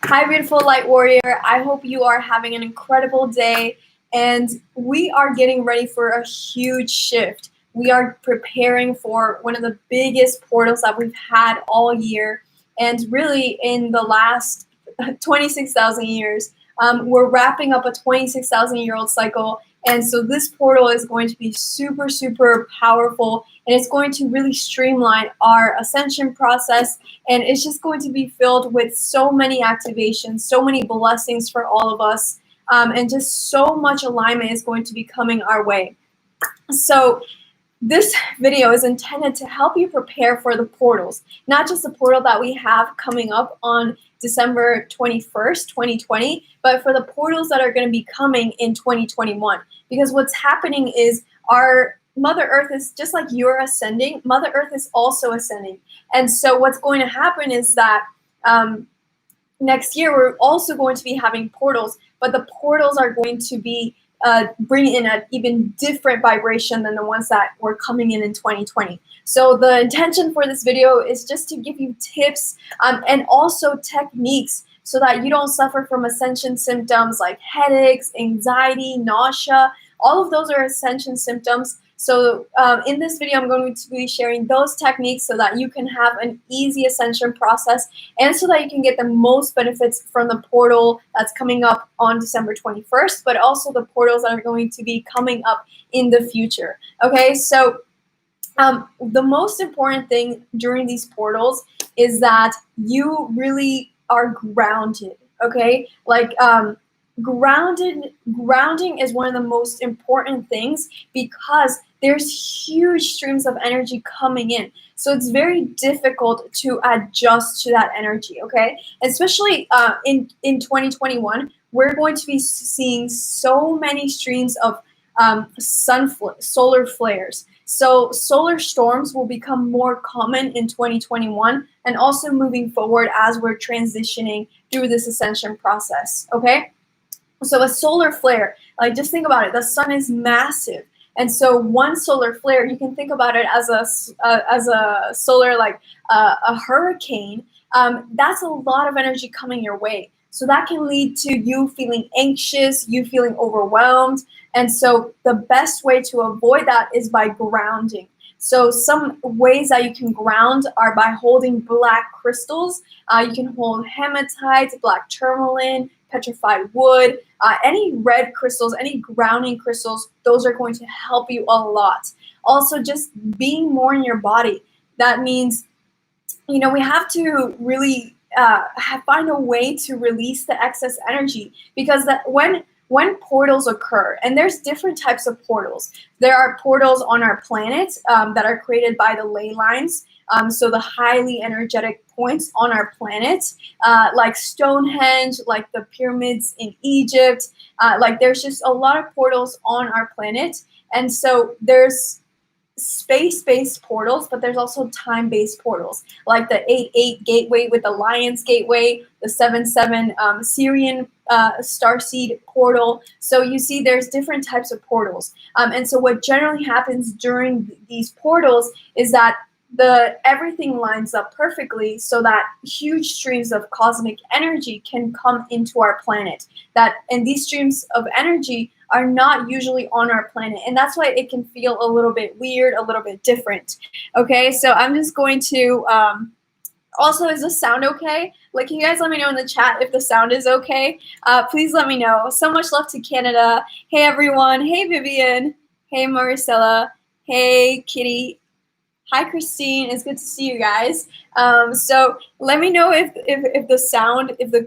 Hi, beautiful light warrior. I hope you are having an incredible day, and we are getting ready for a huge shift. We are preparing for one of the biggest portals that we've had all year, and really in the last 26,000 years. We're wrapping up a 26,000-year-old cycle, and so this portal is going to be super, super powerful, and it's going to really streamline our ascension process, and it's just going to be filled with so many activations, so many blessings for all of us, and just so much alignment is going to be coming our way. So this video is intended to help you prepare for the portals, not just the portal that we have coming up on December 21st, 2020, but for the portals that are going to be coming in 2021. Because what's happening is our Mother Earth is just like you're ascending, Mother Earth is also ascending. And so what's going to happen is that next year we're also going to be having portals, but the portals are going to be bring in an even different vibration than the ones that were coming in 2020. So the intention for this video is just to give you tips and also techniques so that you don't suffer from ascension symptoms like headaches, anxiety, nausea. All of those are ascension symptoms. So in this video, I'm going to be sharing those techniques so that you can have an easy ascension process and so that you can get the most benefits from the portal that's coming up on December 21st, but also the portals that are going to be coming up in the future. Okay, so the most important thing during these portals is that you really are grounded, okay? Like, grounding is one of the most important things because there's huge streams of energy coming in. So it's very difficult to adjust to that energy, okay? Especially in 2021, we're going to be seeing so many streams of solar flares. So solar storms will become more common in 2021 and also moving forward as we're transitioning through this ascension process, okay? So a solar flare, like just think about it, the sun is massive. And so one solar flare, you can think about it as a solar, like a hurricane. That's a lot of energy coming your way. So that can lead to you feeling anxious, you feeling overwhelmed. And so the best way to avoid that is by grounding. So some ways that you can ground are by holding black crystals. You can hold hematite, black tourmaline, petrified wood, any red crystals, any grounding crystals, those are going to help you a lot. Also, just being more in your body. That means, you know, we have to really find a way to release the excess energy, because that when portals occur, and there's different types of portals. There are portals on our planet that are created by the ley lines, so the highly energetic points on our planet, like Stonehenge, like the pyramids in Egypt, like there's just a lot of portals on our planet. And so there's space-based portals, but there's also time-based portals, like the 8-8 gateway with the Lion's Gateway, the 7-7 Syrian starseed portal. So you see there's different types of portals. And so what generally happens during these portals is that everything lines up perfectly so that huge streams of cosmic energy can come into our planet. And these streams of energy are not usually on our planet, and that's why it can feel a little bit weird, a little bit different. Okay, so I'm just going to also, is the sound okay? Like, can you guys let me know in the chat if the sound is okay? Please let me know. So much love to Canada. Hey everyone. Hey Vivian. Hey Maricela. Hey Kitty. Hi Christine, it's good to see you guys. So let me know if the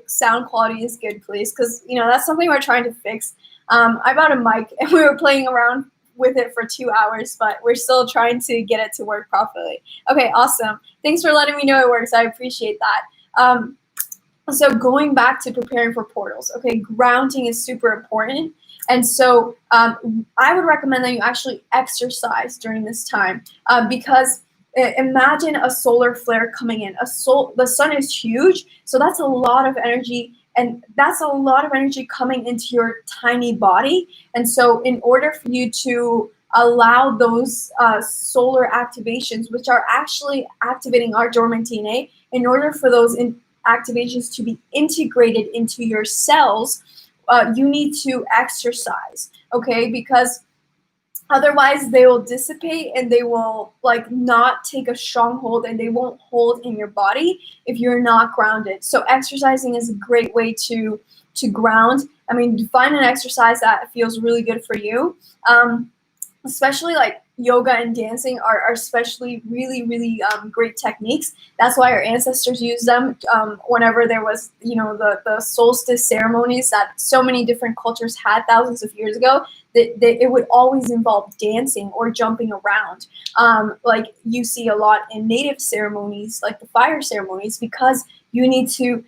sound quality is good, please, because you know that's something we're trying to fix. I bought a mic and we were playing around with it for 2 hours, but we're still trying to get it to work properly. Okay, awesome. Thanks for letting me know it works. I appreciate that. So going back to preparing for portals, okay, grounding is super important. And so I would recommend that you actually exercise during this time because imagine a solar flare coming in. The sun is huge, so that's a lot of energy, and that's a lot of energy coming into your tiny body. And so in order for you to allow those solar activations, which are actually activating our dormant DNA, in order for those activations to be integrated into your cells, you need to exercise, okay? Because otherwise they will dissipate and they will like not take a stronghold and they won't hold in your body if you're not grounded. So exercising is a great way to ground. I mean, find an exercise that feels really good for you. Especially like yoga and dancing are especially really great techniques. That's why our ancestors used them whenever there was, you know, the solstice ceremonies that so many different cultures had thousands of years ago. It would always involve dancing or jumping around, like you see a lot in native ceremonies, like the fire ceremonies, because you need to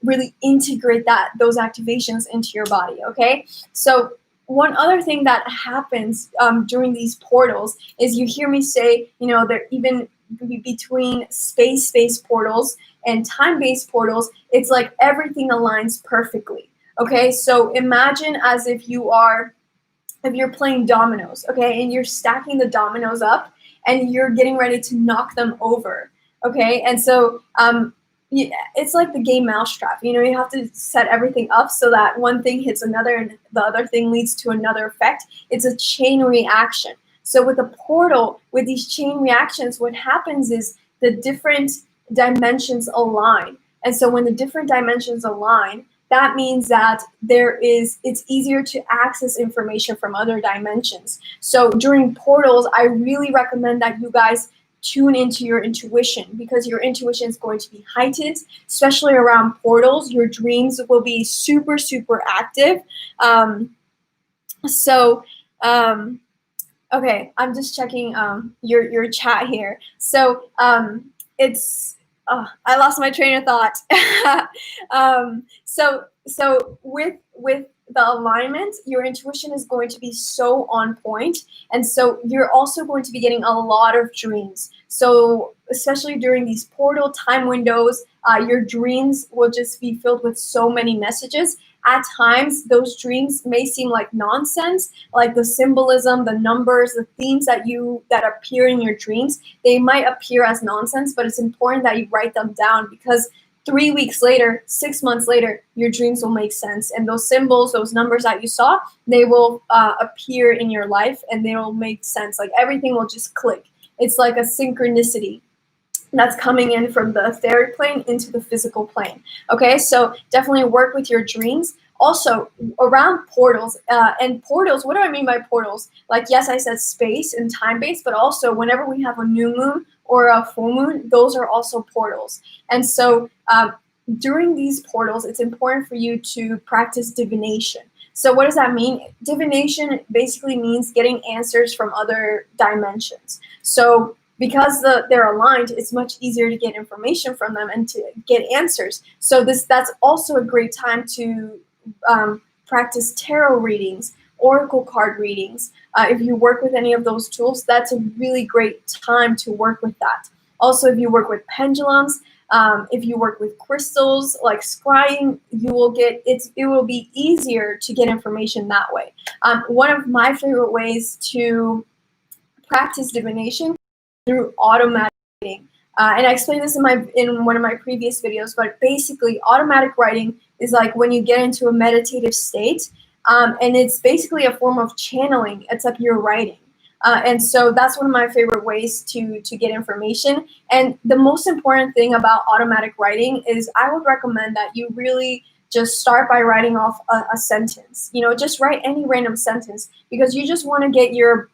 really integrate those activations into your body, okay? So one other thing that happens during these portals is you hear me say, you know, they're even between space-based portals and time-based portals, it's like everything aligns perfectly, okay? So imagine as if you're playing dominoes, okay, and you're stacking the dominoes up and you're getting ready to knock them over, okay? And so it's like the game Mousetrap. You know, you have to set everything up so that one thing hits another and the other thing leads to another effect. It's a chain reaction. So with a portal, with these chain reactions, what happens is the different dimensions align. And so when the different dimensions align, that means that it's easier to access information from other dimensions. So during portals, I really recommend that you guys tune into your intuition, because your intuition is going to be heightened, especially around portals. Your dreams will be super active. Okay, I'm just checking your chat here. So it's I lost my train of thought. So with the alignment, your intuition is going to be so on point, and so you're also going to be getting a lot of dreams. So especially during these portal time windows, your dreams will just be filled with so many messages. At times, those dreams may seem like nonsense, like the symbolism, the numbers, the themes that appear in your dreams. They might appear as nonsense, but it's important that you write them down, because 3 weeks later, 6 months later, your dreams will make sense. And those symbols, those numbers that you saw, they will appear in your life and they will make sense. Like everything will just click. It's like a synchronicity that's coming in from the etheric plane into the physical plane. Okay, so definitely work with your dreams. Also, around portals, and portals, what do I mean by portals? Like, yes, I said space and time-based, but also whenever we have a new moon or a full moon, those are also portals. And so during these portals, it's important for you to practice divination. So what does that mean? Divination basically means getting answers from other dimensions. So because they're aligned, it's much easier to get information from them and to get answers. So that's also a great time to practice tarot readings, oracle card readings. If you work with any of those tools, that's a really great time to work with that. Also, if you work with pendulums, if you work with crystals like scrying, it will be easier to get information that way. One of my favorite ways to practice divination through automatic writing. And I explained this in one of my previous videos, but basically automatic writing is like when you get into a meditative state, and it's basically a form of channeling. It's like you're writing. And so that's one of my favorite ways to get information. And the most important thing about automatic writing is I would recommend that you really just start by writing off a sentence. You know, just write any random sentence, because you just want to get your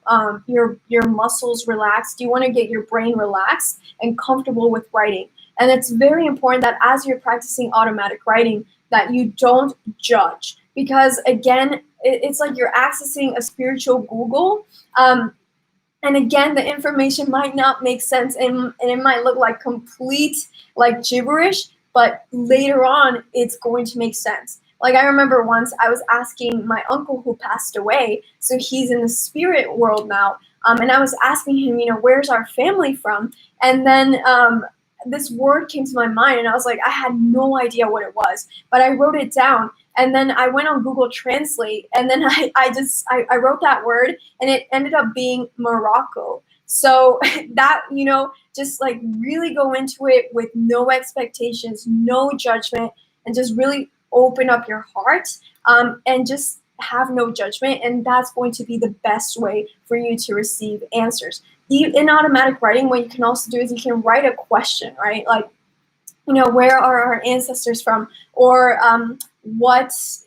muscles relaxed. You want to get your brain relaxed and comfortable with writing. And it's very important that as you're practicing automatic writing, that you don't judge, because again, it's like you're accessing a spiritual Google. And again, the information might not make sense, and it might look like complete like gibberish, but later on, it's going to make sense. Like I remember once I was asking my uncle who passed away, so he's in the spirit world now, and I was asking him, you know, where's our family from? And then this word came to my mind, and I was like, I had no idea what it was, but I wrote it down. And then I went on Google Translate, and then I wrote that word, and it ended up being Morocco. So that, just like really go into it with no expectations, no judgment, and just really open up your heart, and just have no judgment. And that's going to be the best way for you to receive answers. In automatic writing, what you can also do is you can write a question, right? Like, where are our ancestors from? Or what is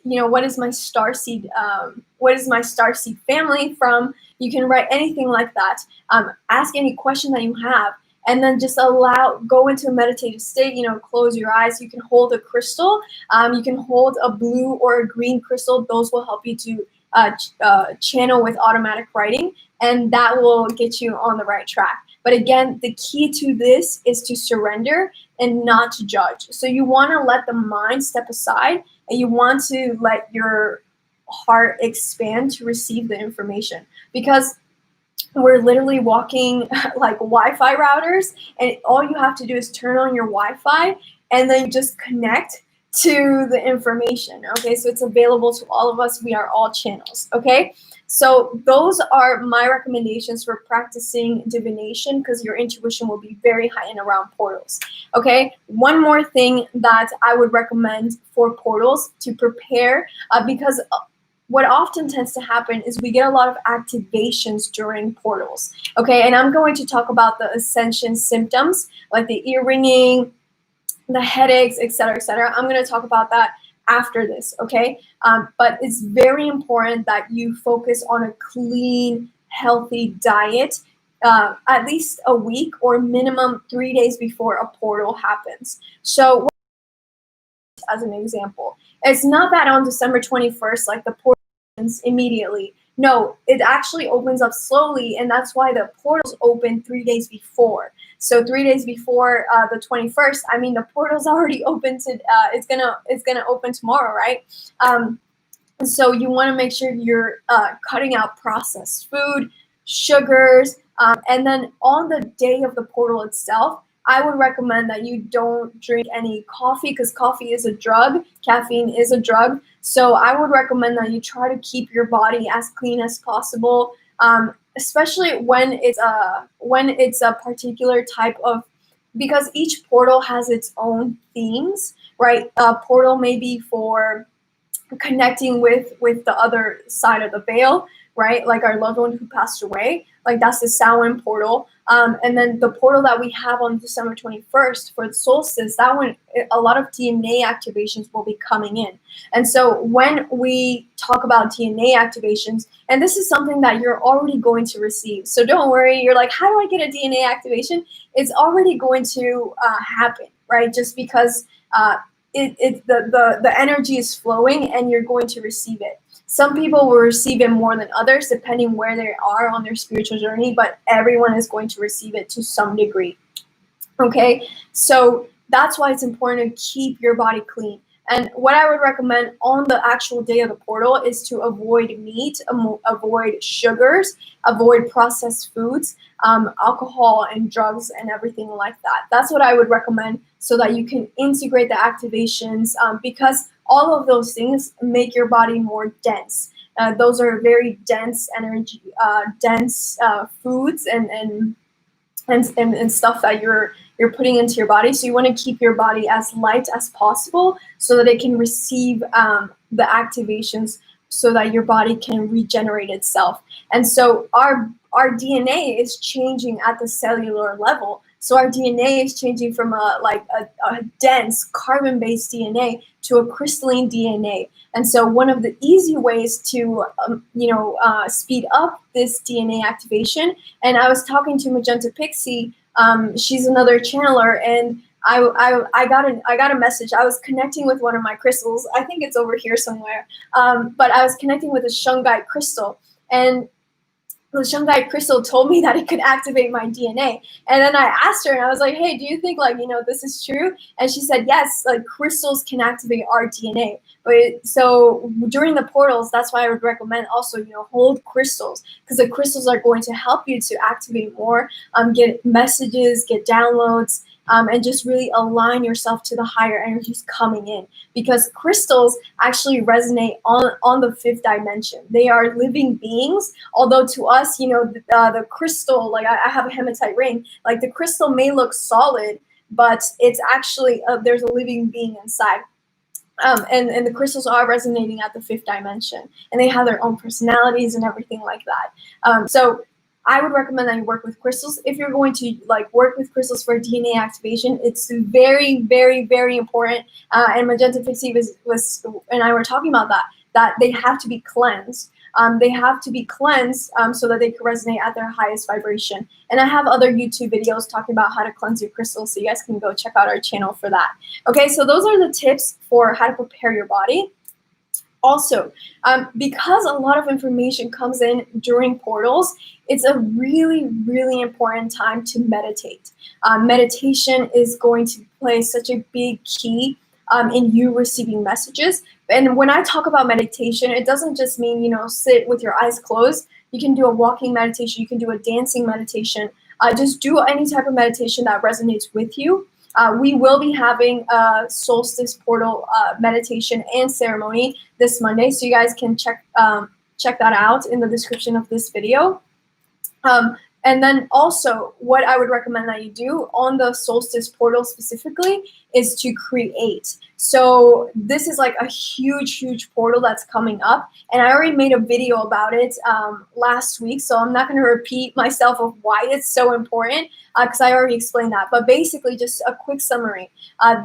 my starseed family from? You can write anything like that. Ask any question that you have, and then just go into a meditative state. Close your eyes. You can hold a crystal. You can hold a blue or a green crystal. Those will help you to channel with automatic writing, and that will get you on the right track. But again, the key to this is to surrender and not to judge. So you want to let the mind step aside, and you want to let your heart expand to receive the information, because we're literally walking like Wi-Fi routers, and all you have to do is turn on your Wi-Fi and then just connect to the information. Okay, so it's available to all of us. We are all channels. Okay, so those are my recommendations for practicing divination, because your intuition will be very high in around portals. Okay, one more thing that I would recommend for portals to prepare, because what often tends to happen is we get a lot of activations during portals. Okay, and I'm going to talk about the Ascension symptoms, like the ear ringing, the headaches, etc., etc. I'm going to talk about that after this, okay? But it's very important that you focus on a clean, healthy diet, at least a week or minimum 3 days before a portal happens. So, as an example, it's not that on December 21st, like the portal opens immediately. No, it actually opens up slowly, and that's why the portals open 3 days before. So 3 days before the 21st, I mean, the portal's already open to, it's gonna open tomorrow, right? So you want to make sure you're cutting out processed food, sugars, and then on the day of the portal itself, I would recommend that you don't drink any coffee, because coffee is a drug, caffeine is a drug. So I would recommend that you try to keep your body as clean as possible, especially when it's a particular type of, because each portal has its own themes, right? A portal may be for connecting with the other side of the veil, right? Like our loved one who passed away, like that's the Samhain portal. And then the portal that we have on December 21st for the solstice, that one, a lot of DNA activations will be coming in. And so when we talk about DNA activations, and this is something that you're already going to receive, so don't worry, you're like, how do I get a DNA activation? It's already going to happen, right? Just because the energy is flowing and you're going to receive it. Some people will receive it more than others, depending where they are on their spiritual journey, but everyone is going to receive it to some degree. Okay, so that's why it's important to keep your body clean. And what I would recommend on the actual day of the portal is to avoid meat, avoid sugars, avoid processed foods, alcohol and drugs and everything like that. That's what I would recommend, so that you can integrate the activations, because all of those things make your body more dense. Those are very dense energy, dense foods and stuff that you're putting into your body. So you want to keep your body as light as possible, so that it can receive the activations, so that your body can regenerate itself. And so our DNA is changing at the cellular level. So our DNA is changing from a dense carbon-based DNA to a crystalline DNA. And so one of the easy ways to speed up this DNA activation, and I was talking to Magenta Pixie, she's another channeler, and I got a message. I was connecting with one of my crystals. I think it's over here somewhere. But I was connecting with a shungite crystal, and the shungite crystal told me that it could activate my DNA. And then I asked her, and I was like, hey, do you think this is true? And she said, yes, like crystals can activate our DNA. But so during the portals, that's why I would recommend also, hold crystals, because the crystals are going to help you to activate more, get messages, get downloads, and just really align yourself to the higher energies coming in, because crystals actually resonate on the fifth dimension. They are living beings, although to us, the crystal, like I have a hematite ring, like the crystal may look solid, but it's actually there's a living being inside. And the crystals are resonating at the fifth dimension, and they have their own personalities and everything like that. So I would recommend that you work with crystals. If you're going to work with crystals for DNA activation, it's very, very, very important. And Magenta Pixie was and I were talking about that they have to be cleansed. They have to be cleansed so that they can resonate at their highest vibration. And I have other YouTube videos talking about how to cleanse your crystals, so you guys can go check out our channel for that. Okay, so those are the tips for how to prepare your body. Also, because a lot of information comes in during portals, it's a really, really important time to meditate. Meditation is going to play such a big key in you receiving messages. And when I talk about meditation, it doesn't just mean, sit with your eyes closed. You can do a walking meditation. You can do a dancing meditation. Just do any type of meditation that resonates with you. We will be having a Solstice portal meditation and ceremony this Monday, so you guys can check that out in the description of this video. And then also, what I would recommend that you do on the Solstice portal specifically is to create. So this is like a huge, huge portal that's coming up. And I already made a video about it last week, so I'm not going to repeat myself of why it's so important, because I already explained that. But basically, just a quick summary.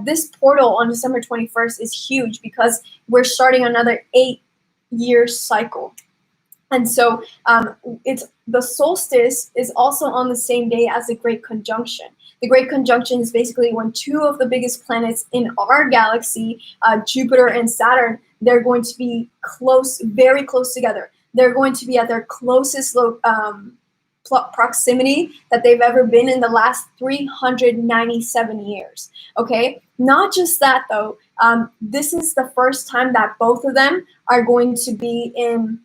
This portal on December 21st is huge because we're starting another 8-year cycle. And so the solstice is also on the same day as the Great Conjunction. The Great Conjunction is basically when two of the biggest planets in our galaxy, Jupiter and Saturn, they're going to be close, very close together. They're going to be at their closest proximity that they've ever been in the last 397 years. Okay, not just that though. This is the first time that both of them are going to be in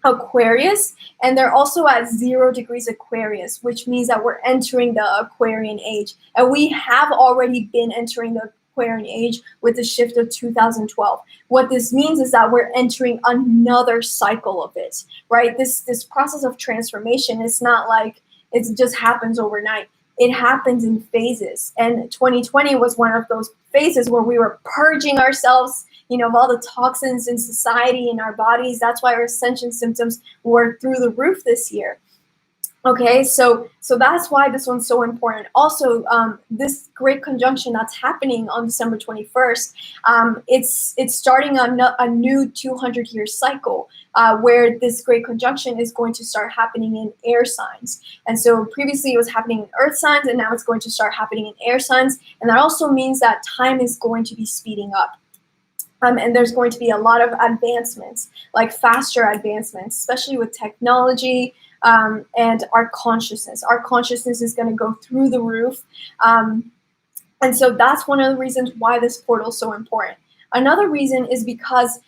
Aquarius, and they're also at 0 degrees Aquarius, which means that we're entering the Aquarian age. And we have already been entering the Aquarian age with the shift of 2012. What this means is that we're entering another cycle of it, right? This process of transformation is not like it just happens overnight. It happens in phases. And 2020 was one of those phases where we were purging ourselves, of all the toxins in society, in our bodies. That's why our Ascension symptoms were through the roof this year. Okay, so that's why this one's so important. Also, this Great Conjunction that's happening on December 21st, it's starting a new 200-year cycle where this Great Conjunction is going to start happening in air signs. And so previously it was happening in earth signs, and now it's going to start happening in air signs. And that also means that time is going to be speeding up. And there's going to be a lot of advancements, like faster advancements, especially with technology and our consciousness. Our consciousness is going to go through the roof. And so that's one of the reasons why this portal is so important. Another reason is because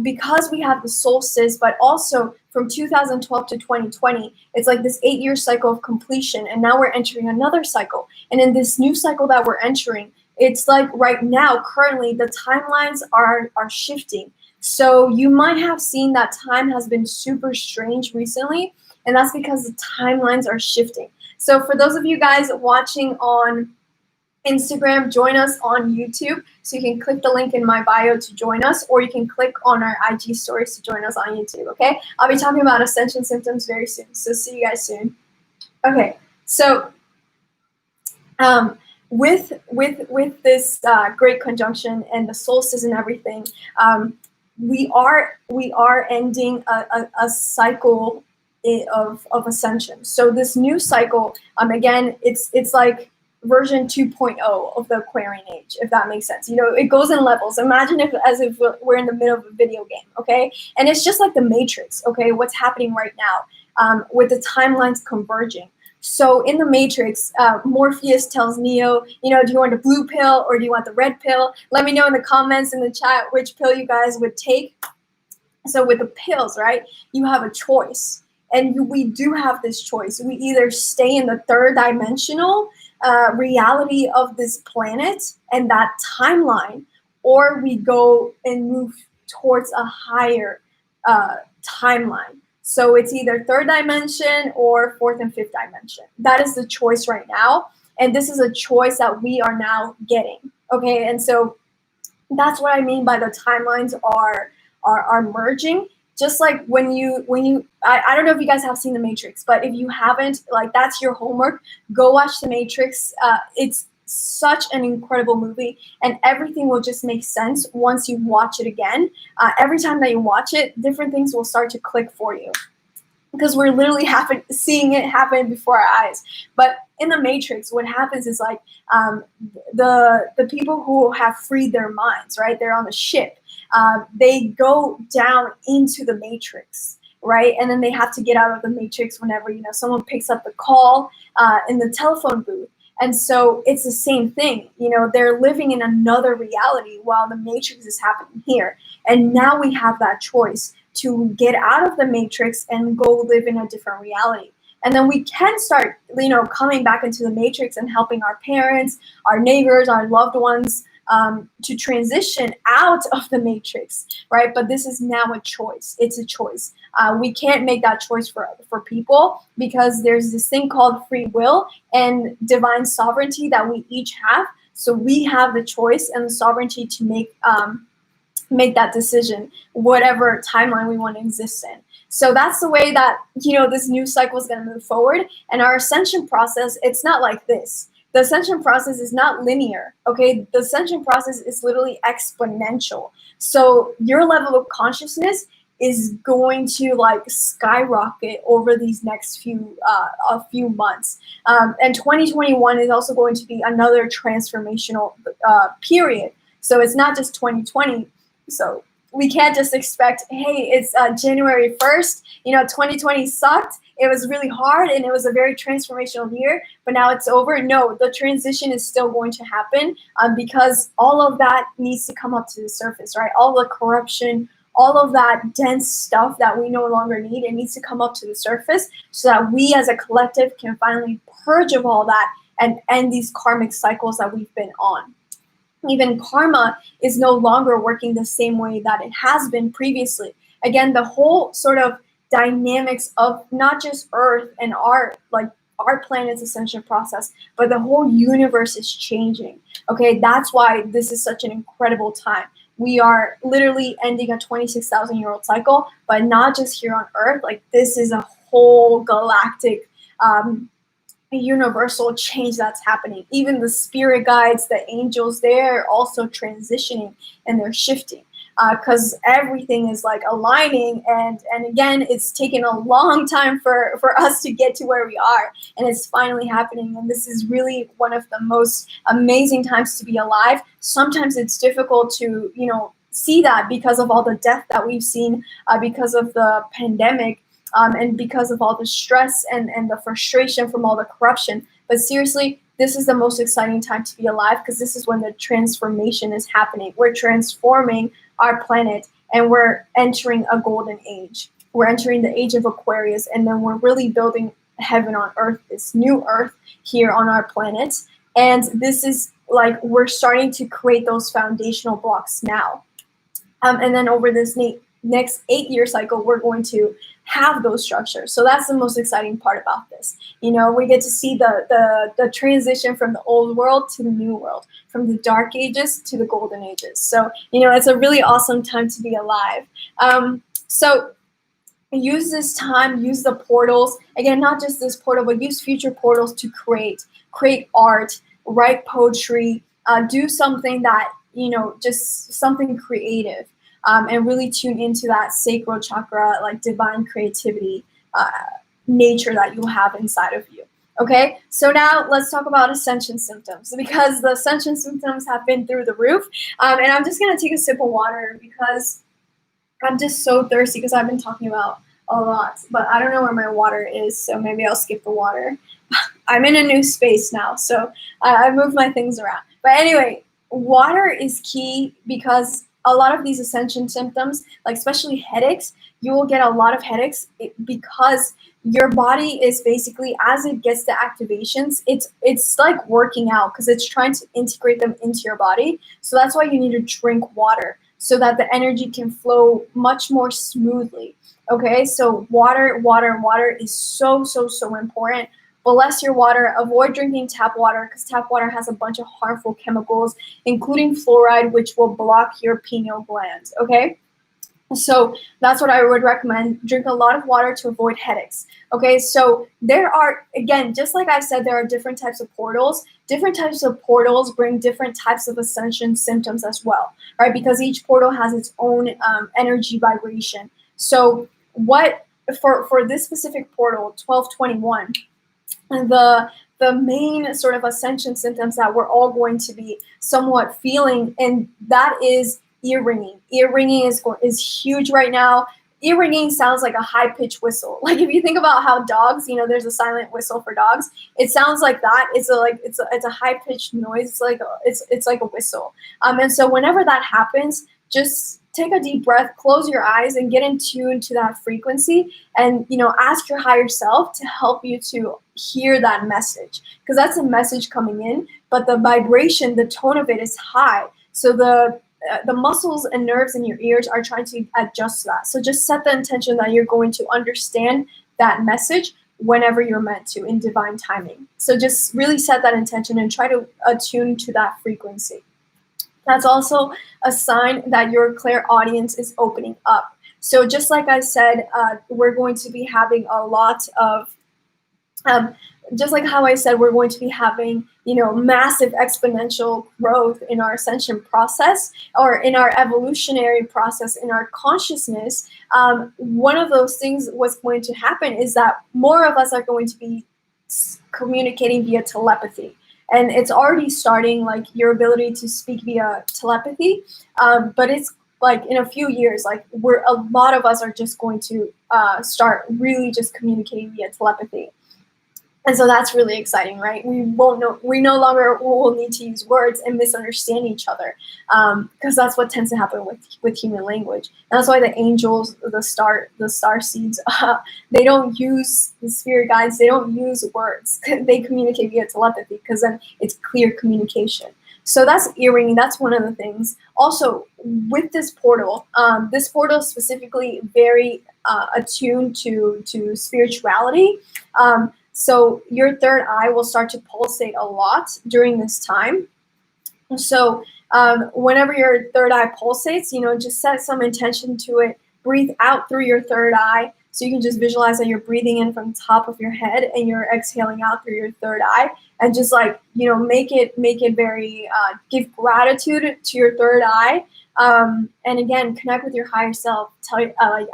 we have the solstice, but also from 2012 to 2020, it's like this 8-year cycle of completion. And now we're entering another cycle. And in this new cycle that we're entering, it's like right now, currently, the timelines are shifting. So you might have seen that time has been super strange recently, and that's because the timelines are shifting. So for those of you guys watching on Instagram, join us on YouTube. So you can click the link in my bio to join us, or you can click on our IG stories to join us on YouTube, okay? I'll be talking about Ascension Symptoms very soon, so see you guys soon. Okay, so with this Great Conjunction and the solstice and everything, we are ending a cycle of ascension. So this new cycle, again, it's like version 2.0 of the Aquarian age, if that makes sense. It goes in levels. Imagine as if we're in the middle of a video game, okay? And it's just like the Matrix, okay? What's happening right now with the timelines converging. So in the Matrix, Morpheus tells Neo, do you want the blue pill or do you want the red pill? Let me know in the comments in the chat which pill you guys would take. So with the pills, right, you have a choice. And we do have this choice. We either stay in the third dimensional reality of this planet and that timeline, or we go and move towards a higher timeline. So it's either third dimension or fourth and fifth dimension. That is the choice right now. And this is a choice that we are now getting. Okay, and so that's what I mean by the timelines are merging. Just like when you I don't know if you guys have seen The Matrix, but if you haven't, like, that's your homework. Go watch The Matrix. It's such an incredible movie, and everything will just make sense once you watch it again. Every time that you watch it, different things will start to click for you, because we're literally seeing it happen before our eyes. But in The Matrix, what happens is, like, the people who have freed their minds, right? They're on the ship. They go down into the Matrix, right? And then they have to get out of the Matrix whenever, someone picks up the call in the telephone booth. And so it's the same thing. They're living in another reality while the Matrix is happening here. And now we have that choice to get out of the Matrix and go live in a different reality. And then we can start, coming back into the Matrix and helping our parents, our neighbors, our loved ones to transition out of the Matrix, right? But this is now a choice. It's a choice. We can't make that choice for people, because there's this thing called free will and divine sovereignty that we each have. So we have the choice and the sovereignty to make that decision, whatever timeline we want to exist in. So that's the way that, this new cycle is going to move forward. And our ascension process, it's not like this. The ascension process is not linear, okay? The ascension process is literally exponential. So your level of consciousness is going to, like, skyrocket over these next few months. And 2021 is also going to be another transformational period. So it's not just 2020. So we can't just expect, hey, it's January 1st, 2020 sucked. It was really hard and it was a very transformational year, but now it's over. No, the transition is still going to happen because all of that needs to come up to the surface, right? All the corruption, all of that dense stuff that we no longer need, it needs to come up to the surface so that we as a collective can finally purge of all that and end these karmic cycles that we've been on. Even karma is no longer working the same way that it has been previously. Again, the whole sort of dynamics of not just Earth and our planet's ascension process, but the whole universe is changing. Okay, that's why this is such an incredible time. We are literally ending a 26,000-year-old cycle, but not just here on Earth. Like, this is a whole galactic universal change that's happening. Even the spirit guides, the angels, they're also transitioning and they're shifting because everything is like aligning. And again, it's taken a long time for us to get to where we are, and it's finally happening. And this is really one of the most amazing times to be alive. Sometimes it's difficult to see that because of all the death that we've seen, because of the pandemic. And because of all the stress and the frustration from all the corruption. But seriously, this is the most exciting time to be alive, because this is when the transformation is happening. We're transforming our planet and we're entering a golden age. We're entering the age of Aquarius, and then we're really building heaven on earth, this new earth here on our planet. And this is like, we're starting to create those foundational blocks now. And then over this next 8-year cycle, we're going to have those structures. So that's the most exciting part about this. We get to see the transition from the old world to the new world, from the dark ages to the golden ages. So, it's a really awesome time to be alive. So use this time, use the portals. Again, not just this portal, but use future portals to create art, write poetry, do something that, just something creative. And really tune into that sacral chakra, like divine creativity nature that you have inside of you. Okay, so now let's talk about ascension symptoms, because the ascension symptoms have been through the roof. And I'm just going to take a sip of water because I'm just so thirsty, because I've been talking about a lot, but I don't know where my water is, so maybe I'll skip the water. I'm in a new space now, so I moved my things around. But anyway, water is key, because a lot of these ascension symptoms, like especially headaches, you will get a lot of headaches because your body is basically, as it gets the activations, it's like working out because it's trying to integrate them into your body. So that's why you need to drink water so that the energy can flow much more smoothly. Okay, so water is so, so, so important. Bless your water. Avoid drinking tap water because tap water has a bunch of harmful chemicals, including fluoride, which will block your pineal gland. Okay, so that's what I would recommend. Drink a lot of water to avoid headaches. Okay, so there are, again, just like I said, there are different types of portals. Different types of portals bring different types of ascension symptoms as well, right? Because each portal has its own energy vibration. So what for this specific portal, 1221, the main sort of ascension symptoms that we're all going to be somewhat feeling, and that is ear ringing. Ear ringing is huge right now. Ear ringing sounds like a high-pitched whistle. Like if you think about how dogs, there's a silent whistle for dogs. It sounds like that. It's a high-pitched noise. It's like a whistle. And so whenever that happens, just take a deep breath, close your eyes, and get in tune to that frequency. And ask your higher self to help you to hear that message, because that's a message coming in, but the vibration, the tone of it is high. So the muscles and nerves in your ears are trying to adjust to that. So just set the intention that you're going to understand that message whenever you're meant to in divine timing. So just really set that intention and try to attune to that frequency. That's also a sign that your clairaudience is opening up. So just like I said, we're going to be having a lot of, just like how I said, we're going to be having, massive exponential growth in our ascension process, or in our evolutionary process, in our consciousness. One of those things what's going to happen is that more of us are going to be communicating via telepathy. And it's already starting, like your ability to speak via telepathy. But it's like in a few years, like a lot of us are just going to start really just communicating via telepathy. And so that's really exciting, right? We no longer will need to use words and misunderstand each other, because that's what tends to happen with human language. And that's why the angels, the star seeds, they don't use the spirit guides. They don't use words. They communicate via telepathy because then it's clear communication. So that's ear ringing. That's one of the things. Also, with this portal is specifically very attuned to spirituality. So your third eye will start to pulsate a lot during this time. So whenever your third eye pulsates, just set some intention to it. Breathe out through your third eye. So you can just visualize that you're breathing in from the top of your head and you're exhaling out through your third eye. And just make it very, give gratitude to your third eye. And again, connect with your higher self.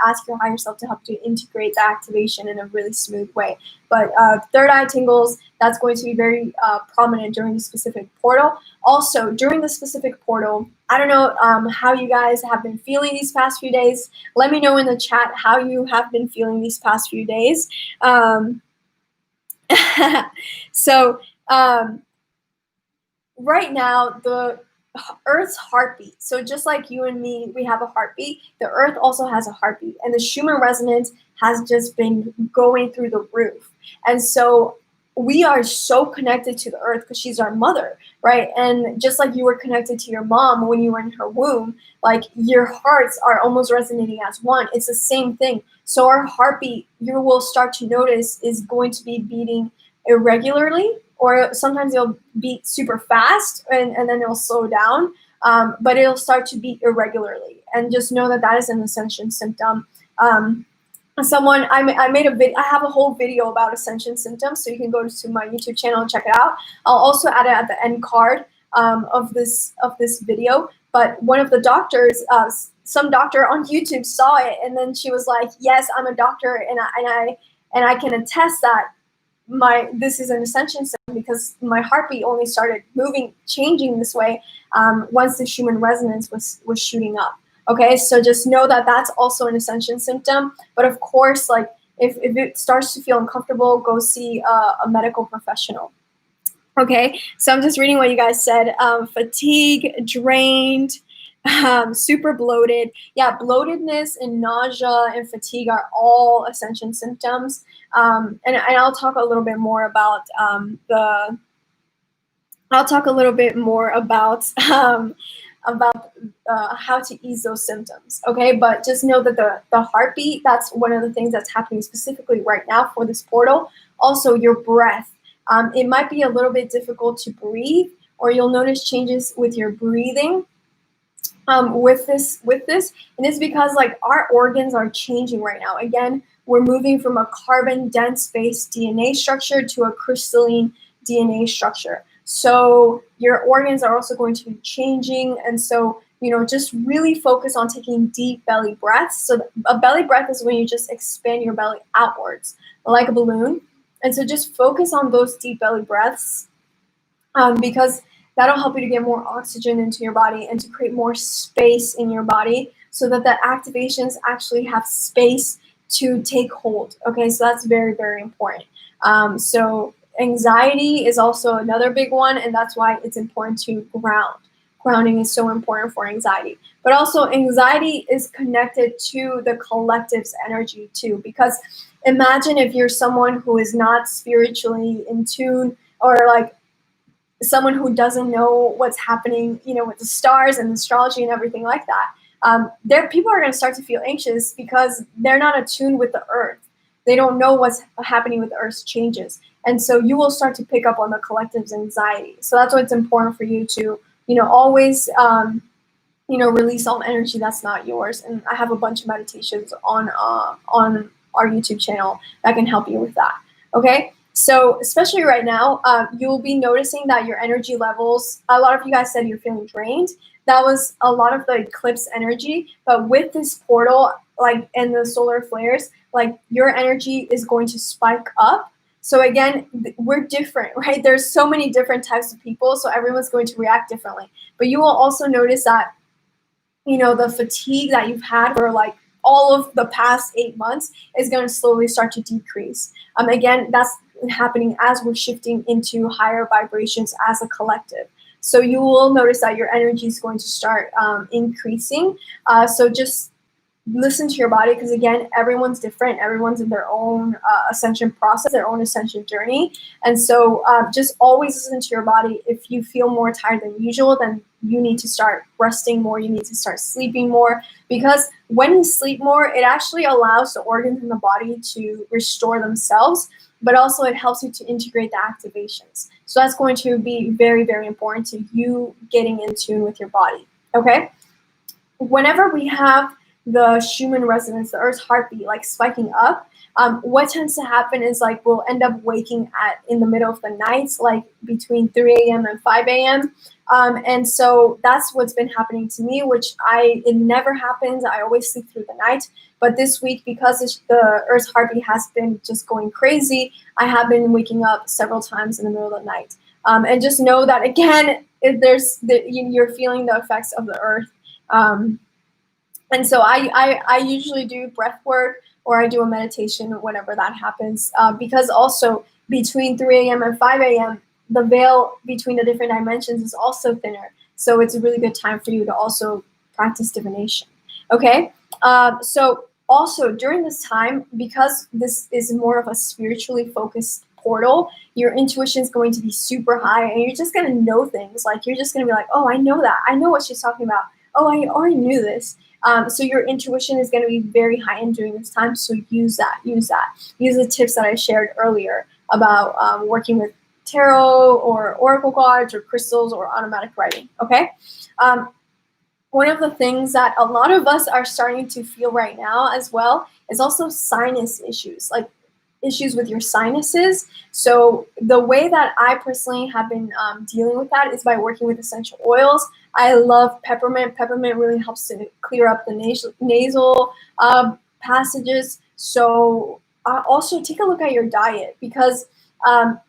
Ask your higher self to help you integrate the activation in a really smooth way. But third eye tingles, that's going to be very prominent during the specific portal. Also, during the specific portal, I don't know how you guys have been feeling these past few days. Let me know in the chat how you have been feeling these past few days. So right now, the Earth's heartbeat. So just like you and me, we have a heartbeat. The Earth also has a heartbeat, and the Schumann resonance has just been going through the roof. And so we are so connected to the Earth because she's our mother, right? And just like you were connected to your mom when you were in her womb, like your hearts are almost resonating as one. It's the same thing. So our heartbeat, you will start to notice, is going to be beating irregularly, or sometimes it'll beat super fast and then it'll slow down, but it'll start to beat irregularly. And just know that that is an ascension symptom. I made a video. I have a whole video about ascension symptoms, so you can go to my YouTube channel and check it out. I'll also add it at the end card of this video. But one of the doctors, some doctor on YouTube saw it, and then she was like, "Yes, I'm a doctor, and I can attest that this is an ascension symptom because my heartbeat only started moving, changing this way once the Schumann resonance was shooting up." Okay, so just know that that's also an ascension symptom. But of course, like if it starts to feel uncomfortable, go see a medical professional. Okay, so I'm just reading what you guys said. Fatigue, drained, super bloated. Yeah, bloatedness and nausea and fatigue are all Ascension symptoms. And I'll talk a little bit more about I'll talk a little bit more about how to ease those symptoms. Okay, but just know that the heartbeat, that's one of the things that's happening specifically right now for this portal. Also, your breath. It might be a little bit difficult to breathe, or you'll notice changes with your breathing. With this, and it's because like our organs are changing right now. Again, we're moving from a carbon dense based DNA structure to a crystalline DNA structure. So your organs are also going to be changing, and so just really focus on taking deep belly breaths. So a belly breath is when you just expand your belly outwards like a balloon, and so just focus on those deep belly breaths, because that'll help you to get more oxygen into your body and to create more space in your body so that the activations actually have space to take hold. Okay, so that's very, very important. So anxiety is also another big one, and that's why it's important to ground. Grounding is so important for anxiety. But also anxiety is connected to the collective's energy too, because imagine if you're someone who is not spiritually in tune, or like someone who doesn't know what's happening, with the stars and astrology and everything like that. There, people are going to start to feel anxious because they're not attuned with the earth. They don't know what's happening with the earth's changes. And so you will start to pick up on the collective's anxiety. So that's why it's important for you to, always, release all energy that's not yours. And I have a bunch of meditations on our YouTube channel that can help you with that. Okay. So especially right now, you'll be noticing that your energy levels, a lot of you guys said you're feeling drained. That was a lot of the eclipse energy. But with this portal, like, and the solar flares, like, your energy is going to spike up. So again, we're different, right? There's so many different types of people, so everyone's going to react differently. But you will also notice that, the fatigue that you've had for like all of the past 8 months is going to slowly start to decrease. Again, that's happening as we're shifting into higher vibrations as a collective. So you will notice that your energy is going to start increasing. So just listen to your body, because again, everyone's different. Everyone's in their own ascension process, their own ascension journey. And so just always listen to your body. If you feel more tired than usual, then you need to start resting more. You need to start sleeping more, because when you sleep more, it actually allows the organs in the body to restore themselves, but also it helps you to integrate the activations. So that's going to be very, very important to you getting in tune with your body. Okay? Whenever we have the Schumann resonance, the Earth's heartbeat, like spiking up, what tends to happen is like we'll end up waking in the middle of the night, like between 3 a.m. and 5 a.m. And so that's what's been happening to me, which it never happens. I always sleep through the night. But this week, because the Earth's heartbeat has been just going crazy, I have been waking up several times in the middle of the night. And just know that, again, you're feeling the effects of the Earth. And so I usually do breath work, or I do a meditation whenever that happens, because also between 3 a.m. and 5 a.m., the veil between the different dimensions is also thinner. So it's a really good time for you to also practice divination. Okay? So also during this time, because this is more of a spiritually focused portal, your intuition is going to be super high, and you're just going to know things. Like, you're just going to be like, oh, I know that. I know what she's talking about. Oh, I already knew this. So your intuition is going to be very high end during this time. So use that. Use the tips that I shared earlier about working with tarot or oracle cards or crystals or automatic writing. Okay. One of the things that a lot of us are starting to feel right now as well is also sinus issues, like issues with your sinuses. So the way that I personally have been dealing with that is by working with essential oils. I love peppermint. Peppermint really helps to clear up the nasal passages. So also take a look at your diet, because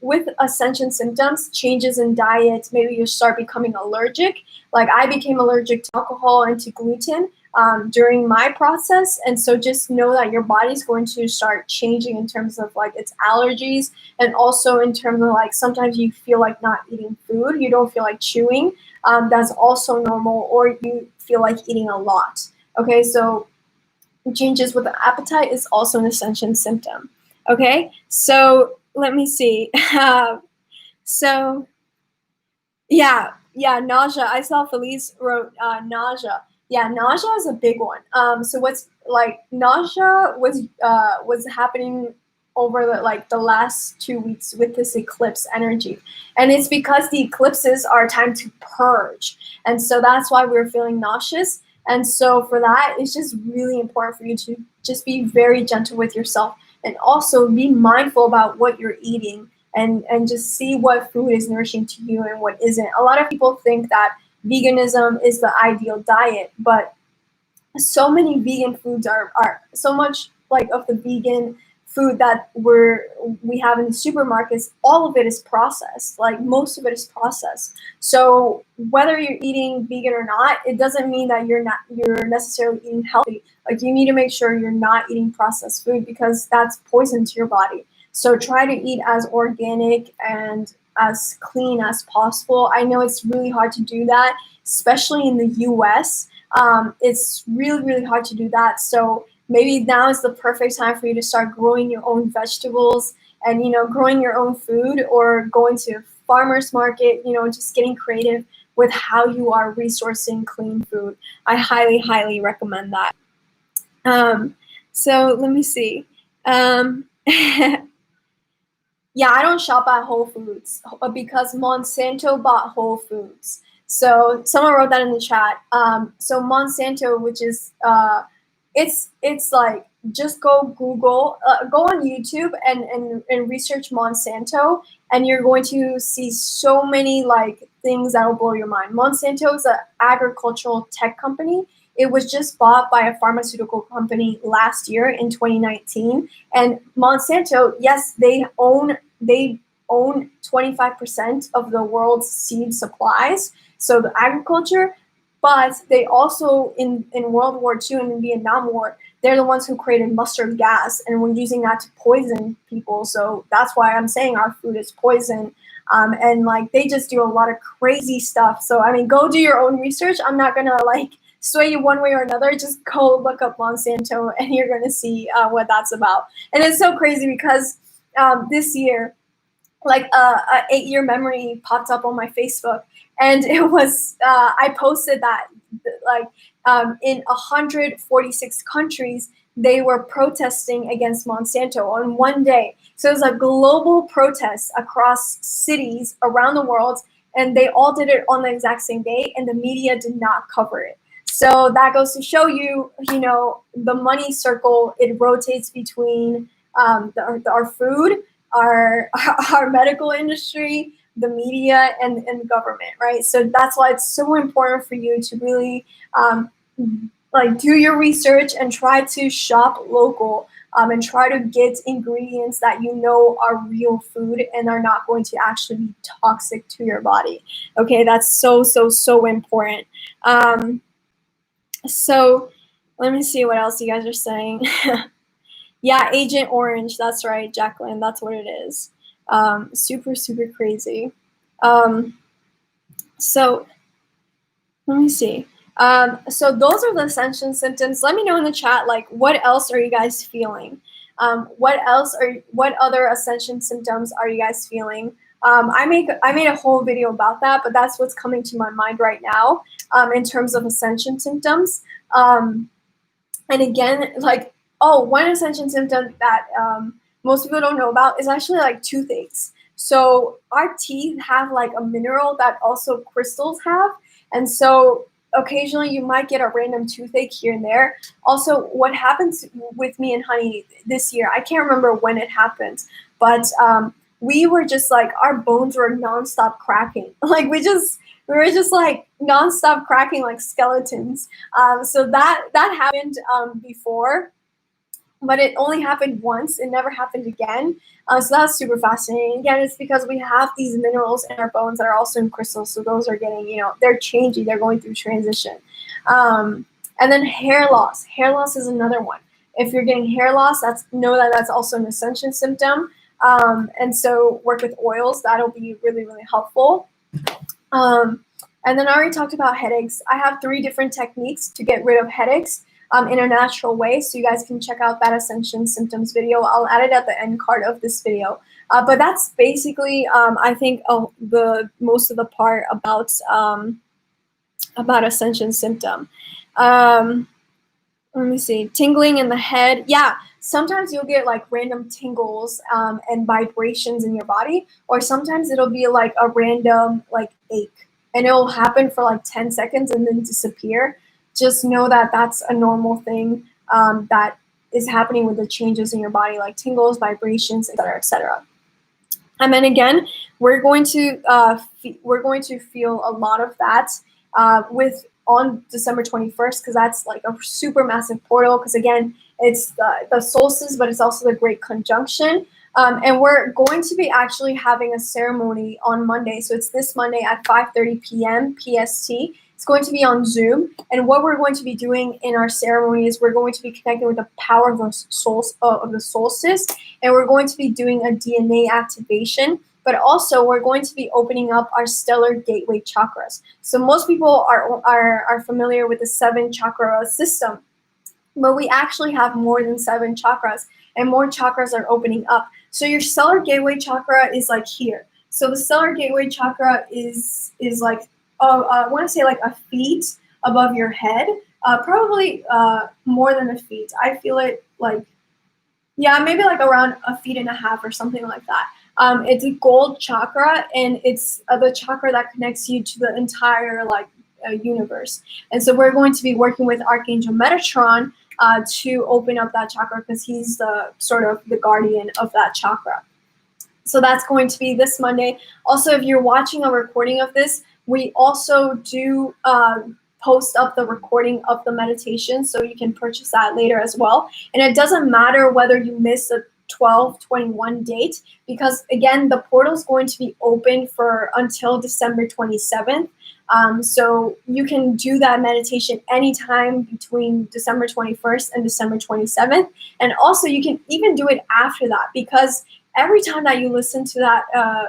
with Ascension symptoms, changes in diet, maybe you start becoming allergic. Like, I became allergic to alcohol and to gluten during my process. And so just know that your body's going to start changing in terms of like its allergies, and also in terms of like sometimes you feel like not eating food, you don't feel like chewing. that's also normal, or you feel like eating a lot. Okay, so changes with the appetite is also an ascension symptom. Okay, so let me see. So yeah, nausea. I saw Felice wrote nausea. Yeah, nausea is a big one. So what's like nausea was happening over the last 2 weeks with this eclipse energy, and it's because the eclipses are a time to purge, and so that's why we're feeling nauseous. And so for that, it's just really important for you to just be very gentle with yourself, and also be mindful about what you're eating, and just see what food is nourishing to you and what isn't. A lot of people think that veganism is the ideal diet, but so many vegan foods are so much like of the vegan food that we have in the supermarkets, all of it is processed. Like most of it is processed. So whether you're eating vegan or not, it doesn't mean that you're necessarily eating healthy. Like you need to make sure you're not eating processed food, because that's poison to your body. So try to eat as organic and as clean as possible. I know it's really hard to do that, especially in the US. It's really, really hard to do that. So maybe now is the perfect time for you to start growing your own vegetables, and, growing your own food, or going to a farmer's market, just getting creative with how you are resourcing clean food. I highly, highly recommend that. So let me see. Yeah, I don't shop at Whole Foods because Monsanto bought Whole Foods. So someone wrote that in the chat. So Monsanto, which is it's like, just go Google, go on YouTube and research Monsanto, and you're going to see so many like things that will blow your mind. Monsanto is an agricultural tech company. It was just bought by a pharmaceutical company last year in 2019. And Monsanto, yes, they own 25% of the world's seed supplies, so the agriculture, but they also, in World War II and in Vietnam War, they're the ones who created mustard gas, and we're using that to poison people. So that's why I'm saying our food is poison. And like they just do a lot of crazy stuff. So I mean, go do your own research. I'm not gonna like sway you one way or another. Just go look up Monsanto, and you're gonna see what that's about. And it's so crazy because this year, like a 8-year memory popped up on my Facebook, and it was I posted that like in 146 countries they were protesting against Monsanto on one day. So it was a global protest across cities around the world, and they all did it on the exact same day, and the media did not cover it. So that goes to show you, the money circle, it rotates between our food, our medical industry, the media, and the government, right? So that's why it's so important for you to really like do your research and try to shop local, and try to get ingredients that are real food and are not going to actually be toxic to your body. Okay, that's so, so, so important. So let me see what else you guys are saying. Yeah, Agent Orange. That's right, Jacqueline. That's what it is. Super, super crazy. So let me see. So those are the Ascension symptoms. Let me know in the chat, like, what else are you guys feeling? What other Ascension symptoms are you guys feeling? I made a whole video about that, but that's what's coming to my mind right now in terms of Ascension symptoms. And again, like, one Ascension symptom that most people don't know about is actually like toothaches. So our teeth have like a mineral that also crystals have. And so occasionally you might get a random toothache here and there. Also, what happens with me and Honey this year, I can't remember when it happened, but we were just like, our bones were nonstop cracking. Like we were just like nonstop cracking like skeletons. So that happened before, but it only happened once. It never happened again. So that's super fascinating. Again, it's because we have these minerals in our bones that are also in crystals. So those are getting, they're changing. They're going through transition. And then hair loss. Hair loss is another one. If you're getting hair loss, know that that's also an Ascension symptom. And so work with oils. That'll be really, really helpful. And And then I already talked about headaches. I have 3 different techniques to get rid of headaches in a natural way. So you guys can check out that Ascension Symptoms video. I'll add it at the end card of this video. But that's basically, I think, the most of the part about Ascension Symptom. Let me see. Tingling in the head. Yeah, sometimes you'll get like random tingles and vibrations in your body, or sometimes it'll be like a random like ache, and it'll happen for like 10 seconds and then disappear. Just know that that's a normal thing that is happening with the changes in your body, like tingles, vibrations, etc., etc. And then again, we're going to feel a lot of that on December 21st, because that's like a super massive portal, because again, it's the solstice, but it's also the Great Conjunction. And we're going to be actually having a ceremony on Monday. So it's this Monday at 5:30 p.m. PST. It's going to be on Zoom. And what we're going to be doing in our ceremony is we're going to be connecting with the power of the solstice. And we're going to be doing a DNA activation. But also, we're going to be opening up our stellar gateway chakras. So most people are familiar with the 7 chakra system, but we actually have more than 7 chakras, and more chakras are opening up. So your stellar gateway chakra is like here. So the stellar gateway chakra is like, I want to say like a feet above your head, probably more than a feet. I feel it like, yeah, maybe like around 1.5 feet or something like that. It's a gold chakra, and it's the chakra that connects you to the entire universe. And so we're going to be working with Archangel Metatron to open up that chakra, because he's the sort of the guardian of that chakra. So that's going to be this Monday. Also, if you're watching a recording of this, we also do post up the recording of the meditation, so you can purchase that later as well. And it doesn't matter whether you miss a 12/21 date, because again, the portal is going to be open for until December 27th. So you can do that meditation anytime between December 21st and December 27th. And also you can even do it after that, because every time that you listen to that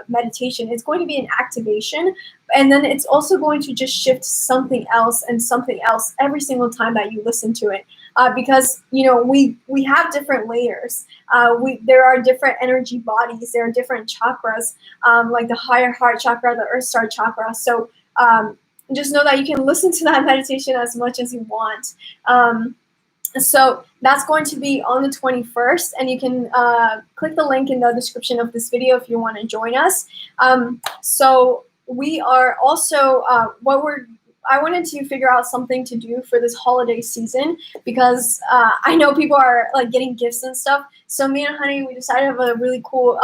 meditation, it's going to be an activation, and then it's also going to just shift something else and something else every single time that you listen to it. Because we have different layers. There are different energy bodies. There are different chakras, like the higher heart chakra, the earth star chakra. So just know that you can listen to that meditation as much as you want. So that's going to be on the 21st, and you can click the link in the description of this video if you want to join us. So we are also I wanted to figure out something to do for this holiday season, because I know people are like getting gifts and stuff. So me and Honey, we decided to have a really cool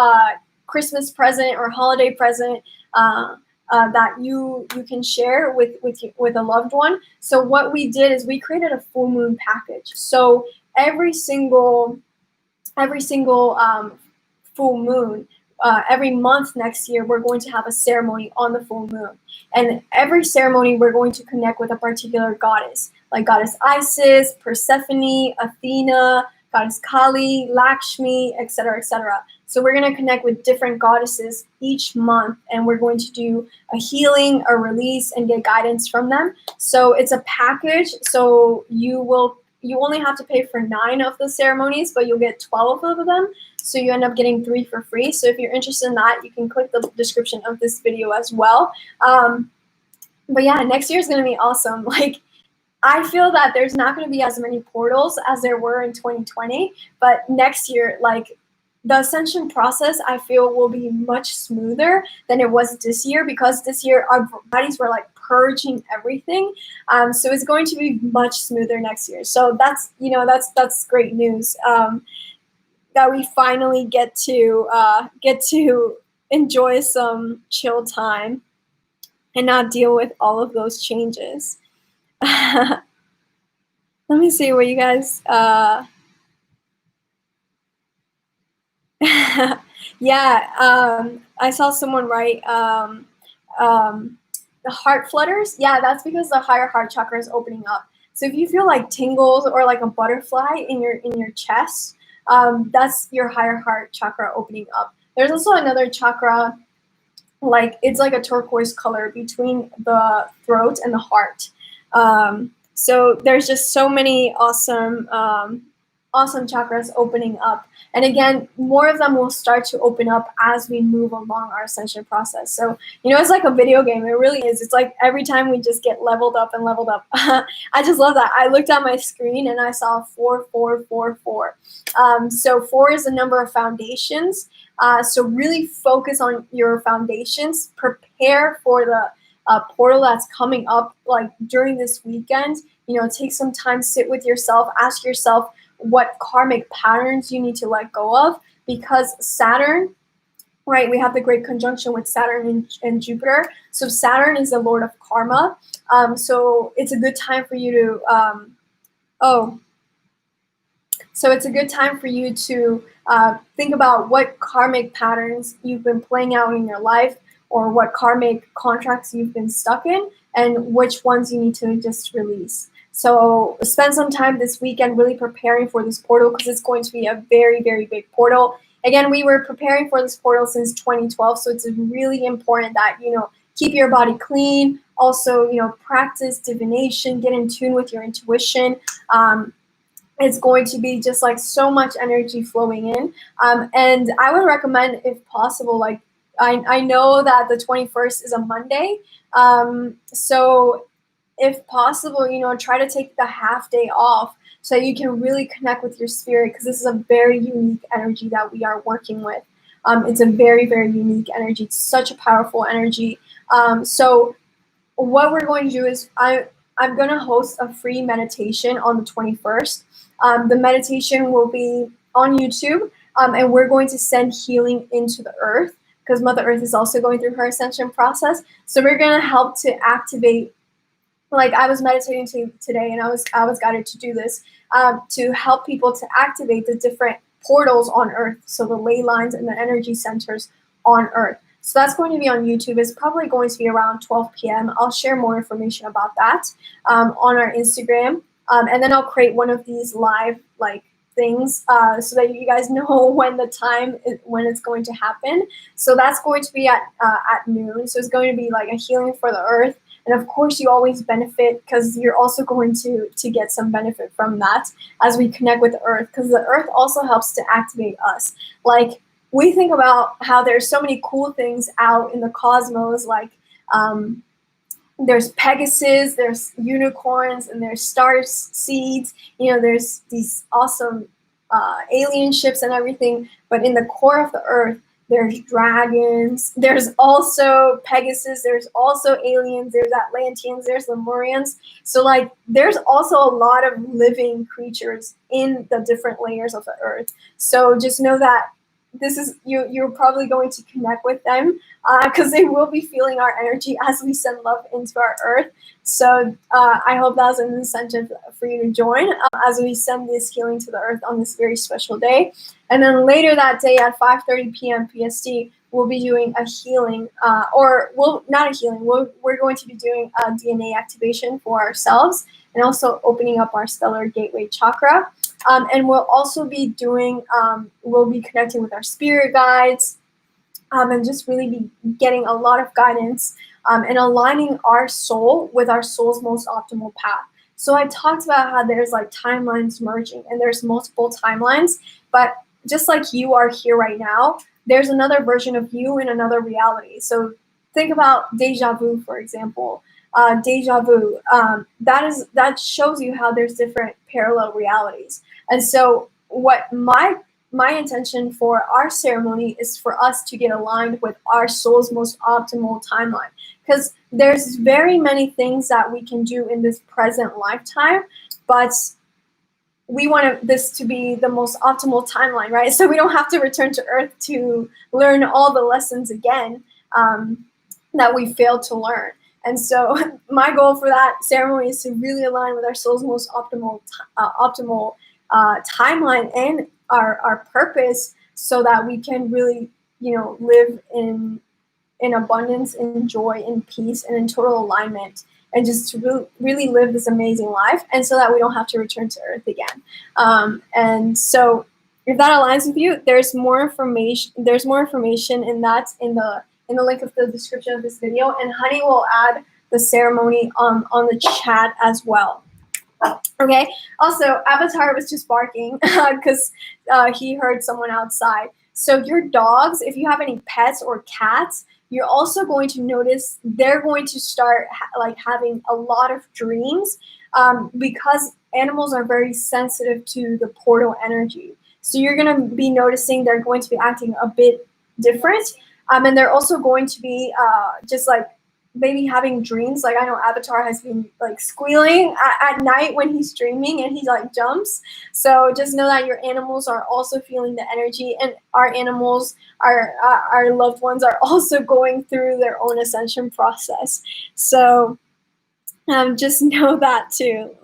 Christmas present or holiday present that you can share with a loved one. So what we did is we created a full moon package. So every single full moon, every month next year, we're going to have a ceremony on the full moon. And every ceremony, we're going to connect with a particular goddess, like Goddess Isis, Persephone, Athena, Goddess Kali, Lakshmi, etc., etc. So we're going to connect with different goddesses each month, and we're going to do a healing, a release, and get guidance from them. So it's a package. So you only have to pay for 9 of the ceremonies, but you'll get 12 of them. So you end up getting 3 for free. So if you're interested in that, you can click the description of this video as well. But yeah, next year is going to be awesome. Like, I feel that there's not going to be as many portals as there were in 2020, but next year, like, the ascension process, I feel, will be much smoother than it was this year, because this year our bodies were like purging everything. So it's going to be much smoother next year. So that's great news. That we finally get to enjoy some chill time and not deal with all of those changes. Let me see what you guys. Yeah, I saw someone write the heart flutters. Yeah, that's because the higher heart chakra is opening up. So if you feel like tingles or like a butterfly in your chest, that's your higher heart chakra opening up. There's also another chakra like it's like a turquoise color between the throat and the heart. So there's just so many awesome chakras opening up. And again, more of them will start to open up as we move along our ascension process. So, it's like a video game. It really is. It's like every time we just get leveled up and leveled up. I just love that. I looked at my screen and I saw 4, 4, 4, 4. So 4 is the number of foundations. So really focus on your foundations. Prepare for the portal that's coming up like during this weekend. Take some time, sit with yourself, ask yourself what karmic patterns you need to let go of, because Saturn, right, we have the great conjunction with Saturn and Jupiter. So Saturn is the lord of karma. So it's a good time for you to think about what karmic patterns you've been playing out in your life, or what karmic contracts you've been stuck in, and which ones you need to just release. So spend some time this weekend really preparing for this portal, because it's going to be a very, very big portal. Again, we were preparing for this portal since 2012, so it's really important that, keep your body clean. Also, practice divination, get in tune with your intuition. It's going to be just like so much energy flowing in. And I would recommend, if possible, like I know that the 21st is a Monday. So if possible, try to take the half day off so you can really connect with your spirit, because this is a very unique energy that we are working with. It's a very, very unique energy. It's such a powerful energy. So what we're going to do is I'm going to host a free meditation on the 21st. The meditation will be on YouTube, and we're going to send healing into the earth, because Mother Earth is also going through her ascension process. So we're going to help to activate, like I was meditating today, and I was guided to do this, to help people to activate the different portals on Earth, so the ley lines and the energy centers on Earth. So that's going to be on YouTube. It's probably going to be around 12 p.m. I'll share more information about that on our Instagram, and then I'll create one of these live things so that you guys know when it's going to happen. So that's going to be at noon. So it's going to be like a healing for the earth. And of course, you always benefit, because you're also going to get some benefit from that as we connect with the earth, because the earth also helps to activate us. Like, we think about how there's so many cool things out in the cosmos, like there's Pegasus, there's unicorns, and there's star seeds. There's these awesome alien ships and everything. But in the core of the earth, there's dragons, there's also Pegasus, there's also aliens, there's Atlanteans, there's Lemurians. So there's also a lot of living creatures in the different layers of the earth. So just know that this is you're probably going to connect with them, because they will be feeling our energy as we send love into our earth. So I hope that was an incentive for you to join as we send this healing to the earth on this very special day. And then later that day at 5:30 p.m. PST, we'll be doing a healing, not a healing. We're going to be doing a DNA activation for ourselves, and also opening up our stellar gateway chakra. And we'll also be doing, we'll be connecting with our spirit guides, and just really be getting a lot of guidance, and aligning our soul with our soul's most optimal path. So I talked about how there's timelines merging, and there's multiple timelines, but just like you are here right now, there's another version of you in another reality. So think about deja vu, for example. Deja vu, that shows you how there's different parallel realities. And so what my intention for our ceremony is for us to get aligned with our soul's most optimal timeline, because there's very many things that we can do in this present lifetime, but we want this to be the most optimal timeline, right? So we don't have to return to Earth to learn all the lessons again that we failed to learn. And so my goal for that ceremony is to really align with our soul's most optimal timeline and our purpose, so that we can really, live in abundance, in joy, in peace, and in total alignment, and just to really live this amazing life, and so that we don't have to return to Earth again. And so if that aligns with you, there's more information in that in the in the link of the description of this video, and Honey will add the ceremony on the chat as well. Okay. Also, Avatar was just barking because he heard someone outside. So your dogs, if you have any pets or cats, you're also going to notice they're going to start having a lot of dreams because animals are very sensitive to the portal energy. So you're going to be noticing they're going to be acting a bit different. And they're also going to be just like maybe having dreams. Like I know Avatar has been like squealing at night when he's dreaming and he like jumps. So just know that your animals are also feeling the energy, and our animals, our loved ones are also going through their own ascension process. So just know that too.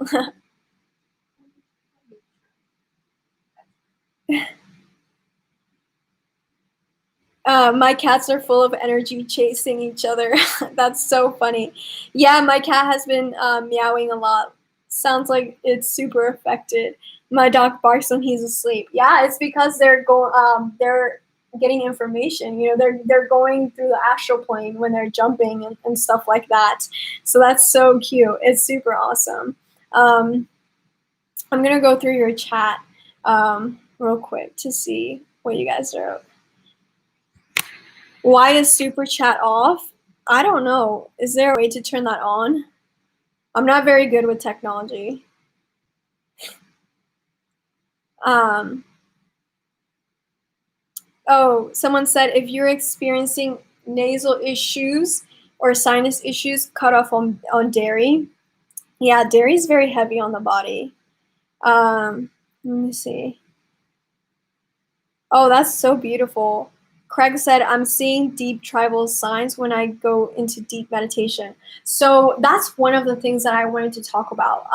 My cats are full of energy chasing each other. That's so funny. Yeah, my cat has been meowing a lot. Sounds like it's super affected. My dog barks when he's asleep. Yeah, it's because they're getting information. You know, they're going through the astral plane when they're jumping and stuff like that. So that's so cute. It's super awesome. I'm gonna go through your chat real quick to see what you guys wrote. Why is super chat off? I don't know. Is there a way to turn that on? I'm not very good with technology. Oh, someone said if you're experiencing nasal issues or sinus issues, cut off on dairy. Yeah, dairy is very heavy on the body. Let me see. Oh, that's so beautiful. Craig said, I'm seeing deep tribal signs when I go into deep meditation. So that's one of the things that I wanted to talk about.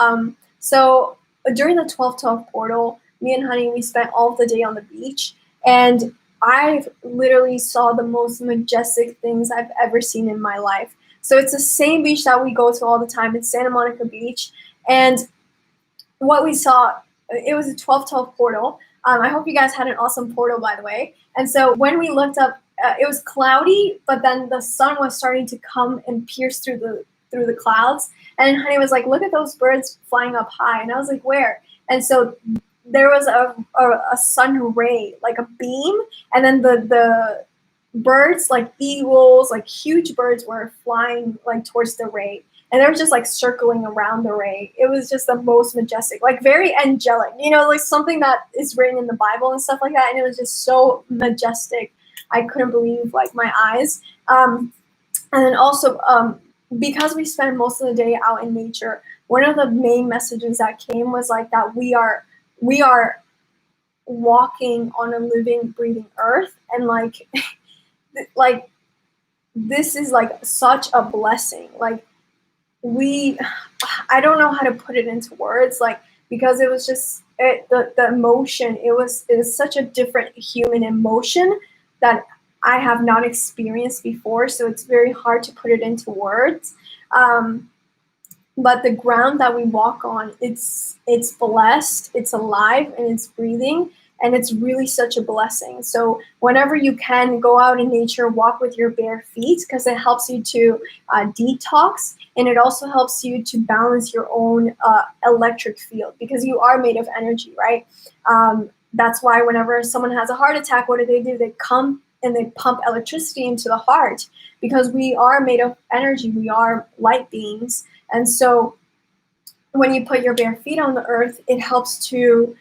So during the 12-12 portal, me and Honey, we spent all of the day on the beach, and I literally saw the most majestic things I've ever seen in my life. So it's the same beach that we go to all the time. It's Santa Monica Beach. And what we saw, it was a 12-12 portal. I hope you guys had an awesome portal, by the way. And so when we looked up, it was cloudy, but then the sun was starting to come and pierce through the clouds. And Honey was like, look at those birds flying up high. And I was like, where? And so there was a sun ray, like a beam, and then the birds, like eagles, like huge birds, were flying like towards the ray. And they were just like circling around the ray. It was just the most majestic, like very angelic, you know, like something that is written in the Bible and stuff like that. And it was just so majestic. I couldn't believe like my eyes. And then also because we spend most of the day out in nature, one of the main messages that came was like that we are walking on a living, breathing earth, and like like this is like such a blessing. Like I don't know how to put it into words, like, because it was just the emotion. It was such a different human emotion that I have not experienced before. So it's very hard to put it into words. But the ground that we walk on, it's blessed, it's alive, and it's breathing. And it's really such a blessing. So whenever you can, go out in nature, walk with your bare feet, because it helps you to detox, and it also helps you to balance your own electric field, because you are made of energy, right? That's why whenever someone has a heart attack, what do? They come and they pump electricity into the heart, because we are made of energy. We are light beings. And so when you put your bare feet on the earth, it helps to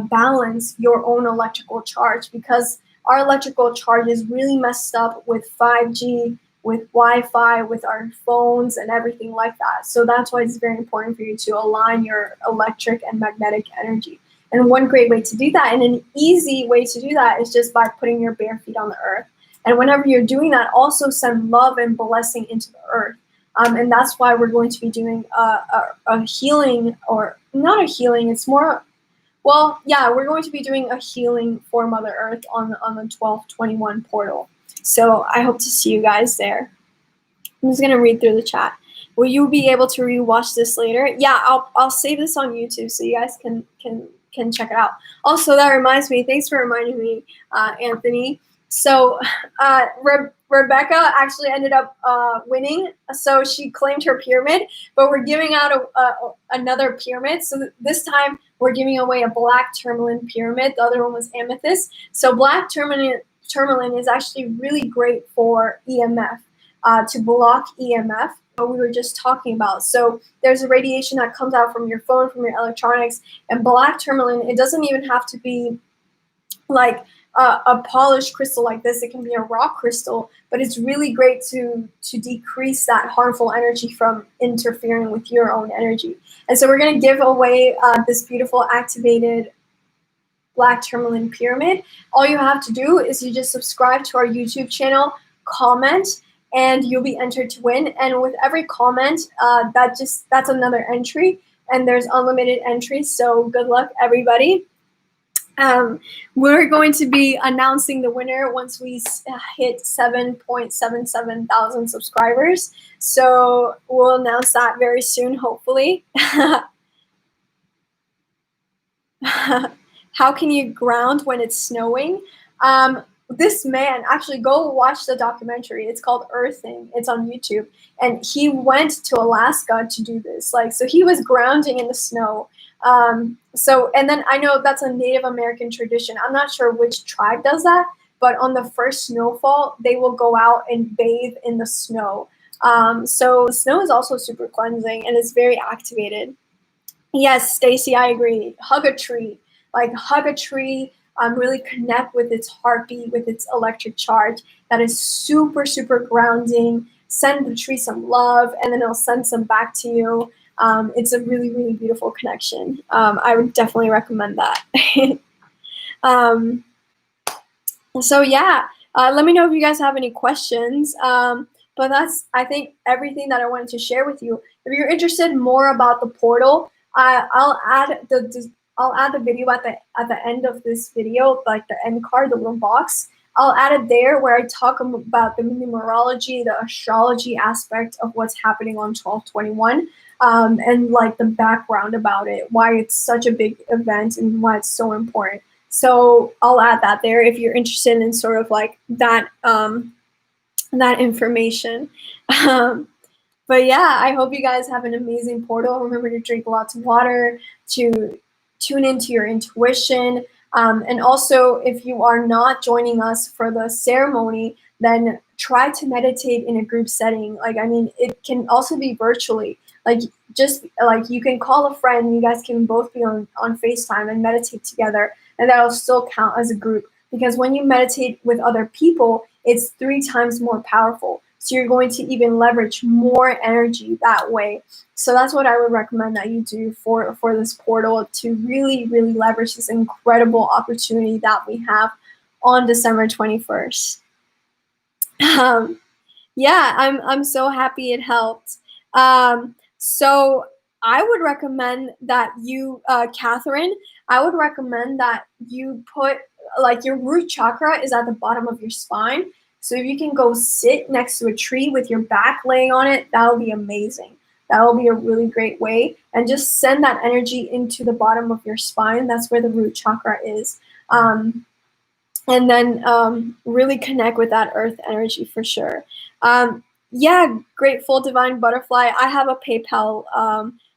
balance your own electrical charge, because our electrical charge is really messed up with 5G, with Wi-Fi, with our phones and everything like that. So that's why it's very important for you to align your electric and magnetic energy. And one great way to do that, and an easy way to do that, is just by putting your bare feet on the earth. And whenever you're doing that, also send love and blessing into the earth. And that's why we're going to be doing a healing, or not a healing, it's more, well, yeah, we're going to be doing a healing for Mother Earth on the 1221 portal. So I hope to see you guys there. I'm just gonna read through the chat. Will you be able to rewatch this later? Yeah, I'll save this on YouTube so you guys can check it out. Also, that reminds me, thanks for reminding me, Anthony. So Rebecca actually ended up winning. So she claimed her pyramid, but we're giving out another pyramid. So this time we're giving away a black tourmaline pyramid. The other one was amethyst. So black tourmaline is actually really great for EMF, to block EMF. What we were just talking about. So there's a radiation that comes out from your phone, from your electronics, and black tourmaline, it doesn't even have to be like a polished crystal like this. It can be a rock crystal, but it's really great to decrease that harmful energy from interfering with your own energy. And so we're going to give away this beautiful activated black tourmaline pyramid. All you have to do is you just subscribe to our YouTube channel, comment, and you'll be entered to win. And with every comment, that's another entry, and there's unlimited entries. So good luck, everybody. We're going to be announcing the winner once we hit 7.77 thousand subscribers. So we'll announce that very soon, hopefully. How can you ground when it's snowing? This man, actually go watch the documentary. It's called Earthing. It's on YouTube. And he went to Alaska to do this. So he was grounding in the snow. And then I know that's a Native American tradition. I'm not sure which tribe does that, but on the first snowfall, they will go out and bathe in the snow. So the snow is also super cleansing and it's very activated. Yes, Stacy, I agree. Hug a tree. Hug a tree. Really connect with its heartbeat, with its electric charge. That is super, super grounding. Send the tree some love, and then it'll send some back to you. It's a really, really beautiful connection. I would definitely recommend that. So yeah, let me know if you guys have any questions. But that's, I think, everything that I wanted to share with you. If you're interested more about the portal, I'll add the video at the end of this video, like the end card, the little box. I'll add it there where I talk about the numerology, the astrology aspect of what's happening on 12/21, and like the background about it, why it's such a big event and why it's so important. So I'll add that there if you're interested in sort of like that that information. But yeah, I hope you guys have an amazing portal. Remember to drink lots of water, to tune into your intuition. And also, if you are not joining us for the ceremony, then try to meditate in a group setting. It can also be virtually. You can call a friend, you guys can both be on FaceTime and meditate together, and that'll still count as a group. Because when you meditate with other people, it's 3 times more powerful. So you're going to even leverage more energy that way. So that's what I would recommend that you do for this portal, to really, really leverage this incredible opportunity that we have on December 21st. Yeah, I'm so happy it helped. So I would recommend that you, Catherine, I would recommend that you put, your root chakra is at the bottom of your spine. So if you can go sit next to a tree with your back laying on it, that will be amazing. That will be a really great way. And just send that energy into the bottom of your spine. That's where the root chakra is. And then really connect with that earth energy for sure. Yeah, Grateful Divine Butterfly. I have a PayPal.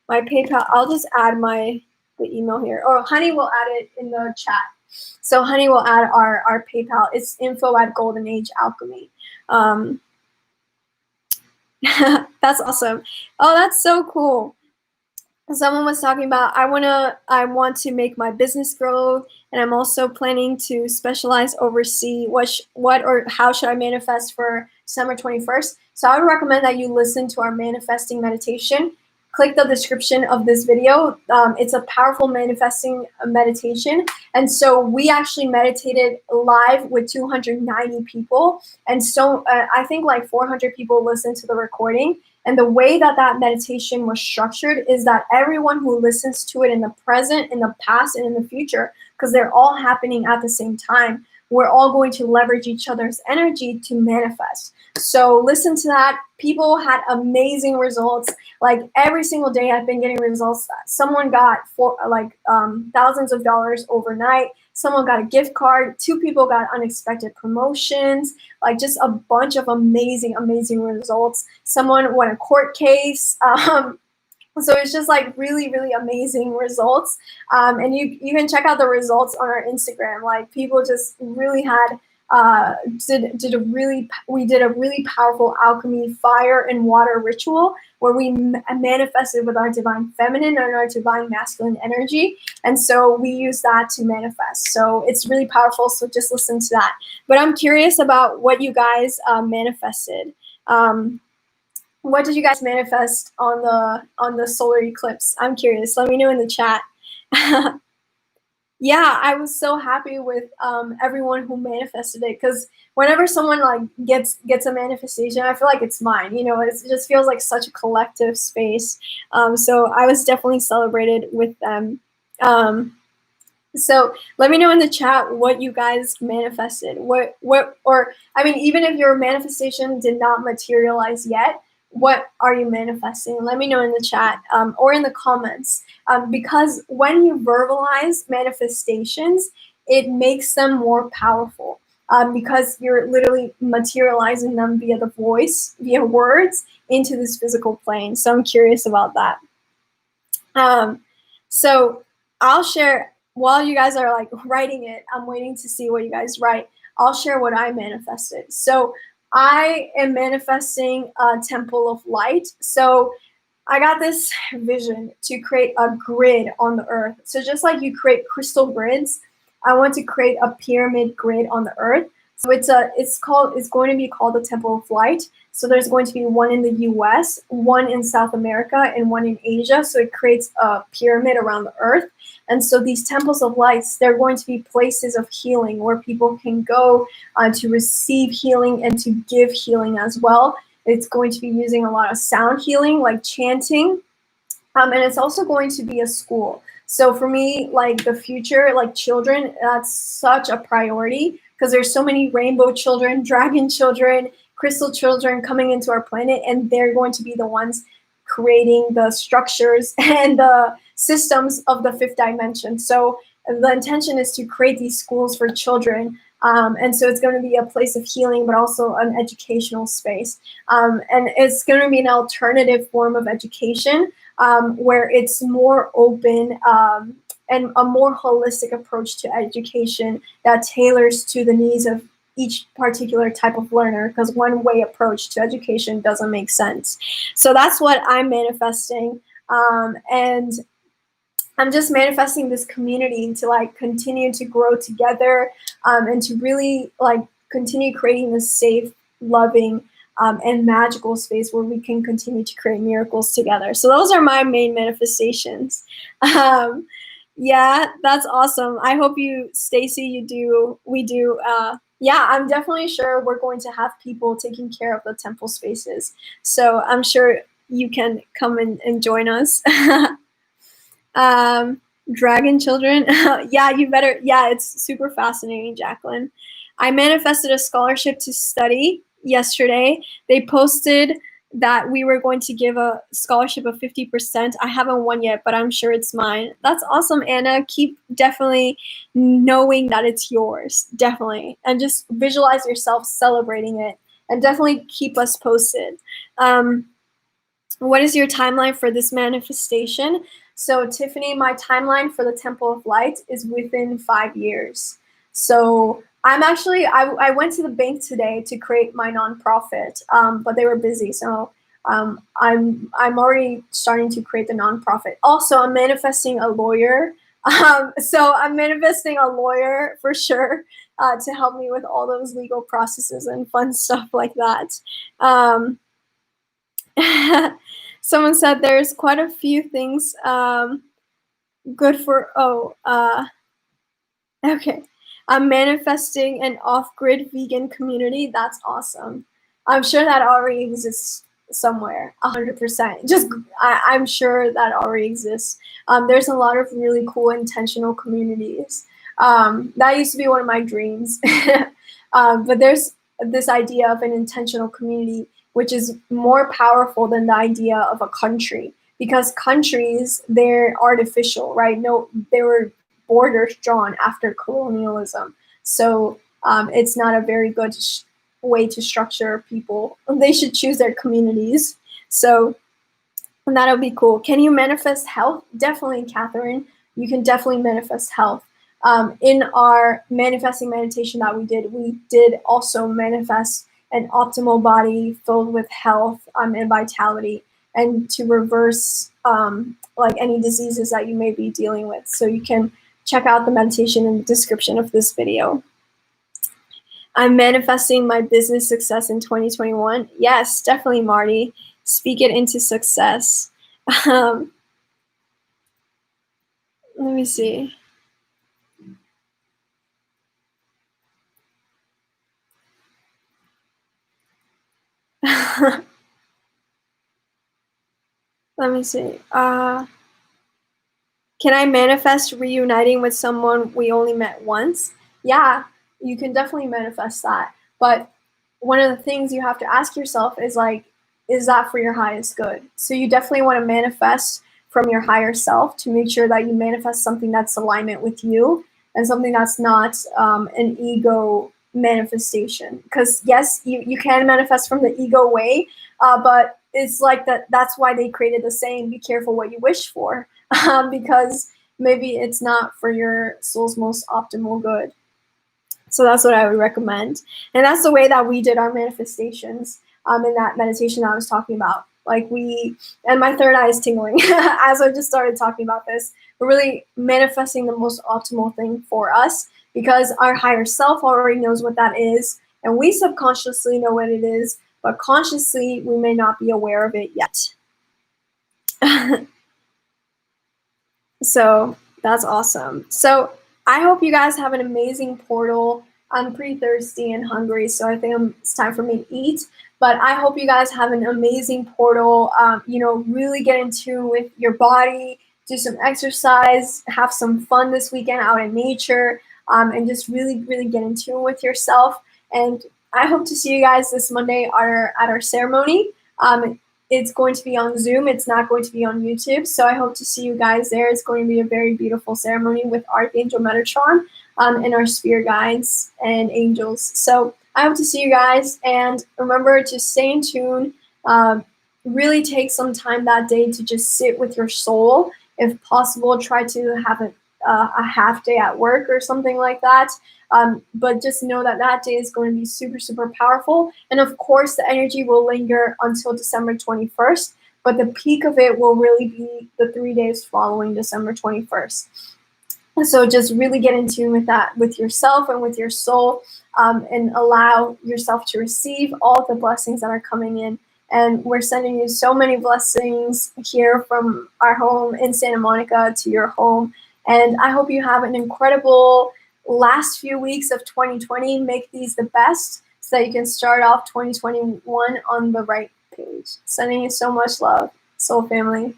My PayPal, I'll just add the email here. Or Honey will add it in the chat. So Honey will add our PayPal. It's info@Golden Age Alchemy. That's awesome. Oh, that's so cool. Someone was talking about, I want to make my business grow, and I'm also planning to specialize overseas. What or how should I manifest for December 21st? So I would recommend that you listen to our manifesting meditation. Click the description of this video. It's a powerful manifesting meditation. And so we actually meditated live with 290 people. And so I think like 400 people listened to the recording. And the way that meditation was structured is that everyone who listens to it in the present, in the past, and in the future, because they're all happening at the same time, we're all going to leverage each other's energy to manifest. So listen to that. People had amazing results. Like every single day I've been getting results. Someone got thousands of dollars overnight. Someone got a gift card. 2 people got unexpected promotions. Like just a bunch of amazing results. Someone won a court case. So it's just like really amazing results. And you can check out the results on our Instagram. Like people just really had we did a really powerful alchemy fire and water ritual where we manifested with our divine feminine and our divine masculine energy. And so we use that to manifest. So it's really powerful. So just listen to that. But I'm curious about what you guys manifested. What did you guys manifest on the solar eclipse? I'm curious. Let me know in the chat. Yeah, I was so happy with everyone who manifested it, because whenever someone like gets a manifestation, I feel like it's mine. You know, it just feels like such a collective space. So I was definitely celebrated with them. So let me know in the chat what you guys manifested. Even if your manifestation did not materialize yet, what are you manifesting? Let me know in the chat or in the comments. Because when you verbalize manifestations, it makes them more powerful. Because you're literally materializing them via the voice, via words, into this physical plane. So I'm curious about that. So I'll share, while you guys are like writing it, I'm waiting to see what you guys write. I'll share what I manifested. So I am manifesting a temple of light. So I got this vision to create a grid on the earth. So just like you create crystal grids, I want to create a pyramid grid on the earth. So it's going to be called the Temple of Light. So there's going to be one in the US, one in South America, and one in Asia. So it creates a pyramid around the earth. And so these temples of lights, they're going to be places of healing where people can go to receive healing and to give healing as well. It's going to be using a lot of sound healing, like chanting. And it's also going to be a school. So for me, like the future, like children, that's such a priority, because there's so many rainbow children, dragon children, crystal children coming into our planet, and they're going to be the ones creating the structures and the systems of the 5th dimension. So the intention is to create these schools for children. And so it's going to be a place of healing, but also an educational space. And it's going to be an alternative form of education where it's more open and a more holistic approach to education that tailors to the needs of each particular type of learner, because one-way approach to education doesn't make sense. So that's what I'm manifesting. And I'm just manifesting this community to like continue to grow together and to really like continue creating this safe, loving, and magical space where we can continue to create miracles together. So those are my main manifestations. Yeah, that's awesome. I hope you, Stacy, we do. Yeah, I'm definitely sure we're going to have people taking care of the temple spaces. So I'm sure you can come and join us. Dragon children. Yeah, you better. Yeah, it's super fascinating, Jacqueline. I manifested a scholarship to study yesterday. They posted that we were going to give a scholarship of 50%. I haven't won yet, but I'm sure it's mine. That's awesome, Anna. Keep definitely knowing that it's yours. Definitely. And just visualize yourself celebrating it. And definitely keep us posted. What is your timeline for this manifestation? So Tiffany, my timeline for the Temple of Light is within 5 years. So I'm actually, I went to the bank today to create my nonprofit, but they were busy. So I'm already starting to create the nonprofit. Also, I'm manifesting a lawyer. So I'm manifesting a lawyer for sure to help me with all those legal processes and fun stuff like that. Someone said there's quite a few things good for, okay. I'm manifesting an off-grid vegan community. That's awesome. I'm sure that already exists somewhere, 100%. I'm sure that already exists. There's a lot of really cool intentional communities. That used to be one of my dreams. But there's this idea of an intentional community, which is more powerful than the idea of a country, because countries, they're artificial, right? No, they were borders drawn after colonialism. So it's not a very good way to structure people. They should choose their communities. So that'll be cool. Can you manifest health? Definitely, Catherine. You can definitely manifest health. In our manifesting meditation that we did also manifest an optimal body filled with health and vitality, and to reverse like any diseases that you may be dealing with. So you can check out the meditation in the description of this video. I'm manifesting my business success in 2021. Yes, definitely, Marty. Speak it into success. Let me see. Let me see. Can I manifest reuniting with someone we only met once? Yeah, you can definitely manifest that. But one of the things you have to ask yourself is like, is that for your highest good? So you definitely want to manifest from your higher self to make sure that you manifest something that's alignment with you and something that's not an ego manifestation. Because yes, you can manifest from the ego way, but it's like that's why they created the saying, be careful what you wish for. Because maybe it's not for your soul's most optimal good. So that's what I would recommend. And that's the way that we did our manifestations in that meditation I was talking about. Like and my third eye is tingling as I just started talking about this. We're really manifesting the most optimal thing for us because our higher self already knows what that is. And we subconsciously know what it is, but consciously we may not be aware of it yet. So that's awesome. So I hope you guys have an amazing portal. I'm pretty thirsty and hungry, so I think it's time for me to eat. But I hope you guys have an amazing portal. Really get in tune with your body, do some exercise, have some fun this weekend out in nature, and just really, really get in tune with yourself. And I hope to see you guys this Monday at our ceremony. It's going to be on Zoom. It's not going to be on YouTube. So I hope to see you guys there. It's going to be a very beautiful ceremony with Archangel Metatron and our spirit guides and angels. So I hope to see you guys. And remember to stay in tune. Really take some time that day to just sit with your soul. If possible, try to have a half day at work or something like that. But just know that day is going to be super, super powerful. And of course, the energy will linger until December 21st, but the peak of it will really be the 3 days following December 21st. So just really get in tune with that, with yourself and with your soul, and allow yourself to receive all the blessings that are coming in. And we're sending you so many blessings here from our home in Santa Monica to your home. And I hope you have an incredible last few weeks of 2020. Make these the best so that you can start off 2021 on the right page. Sending you so much love, soul family.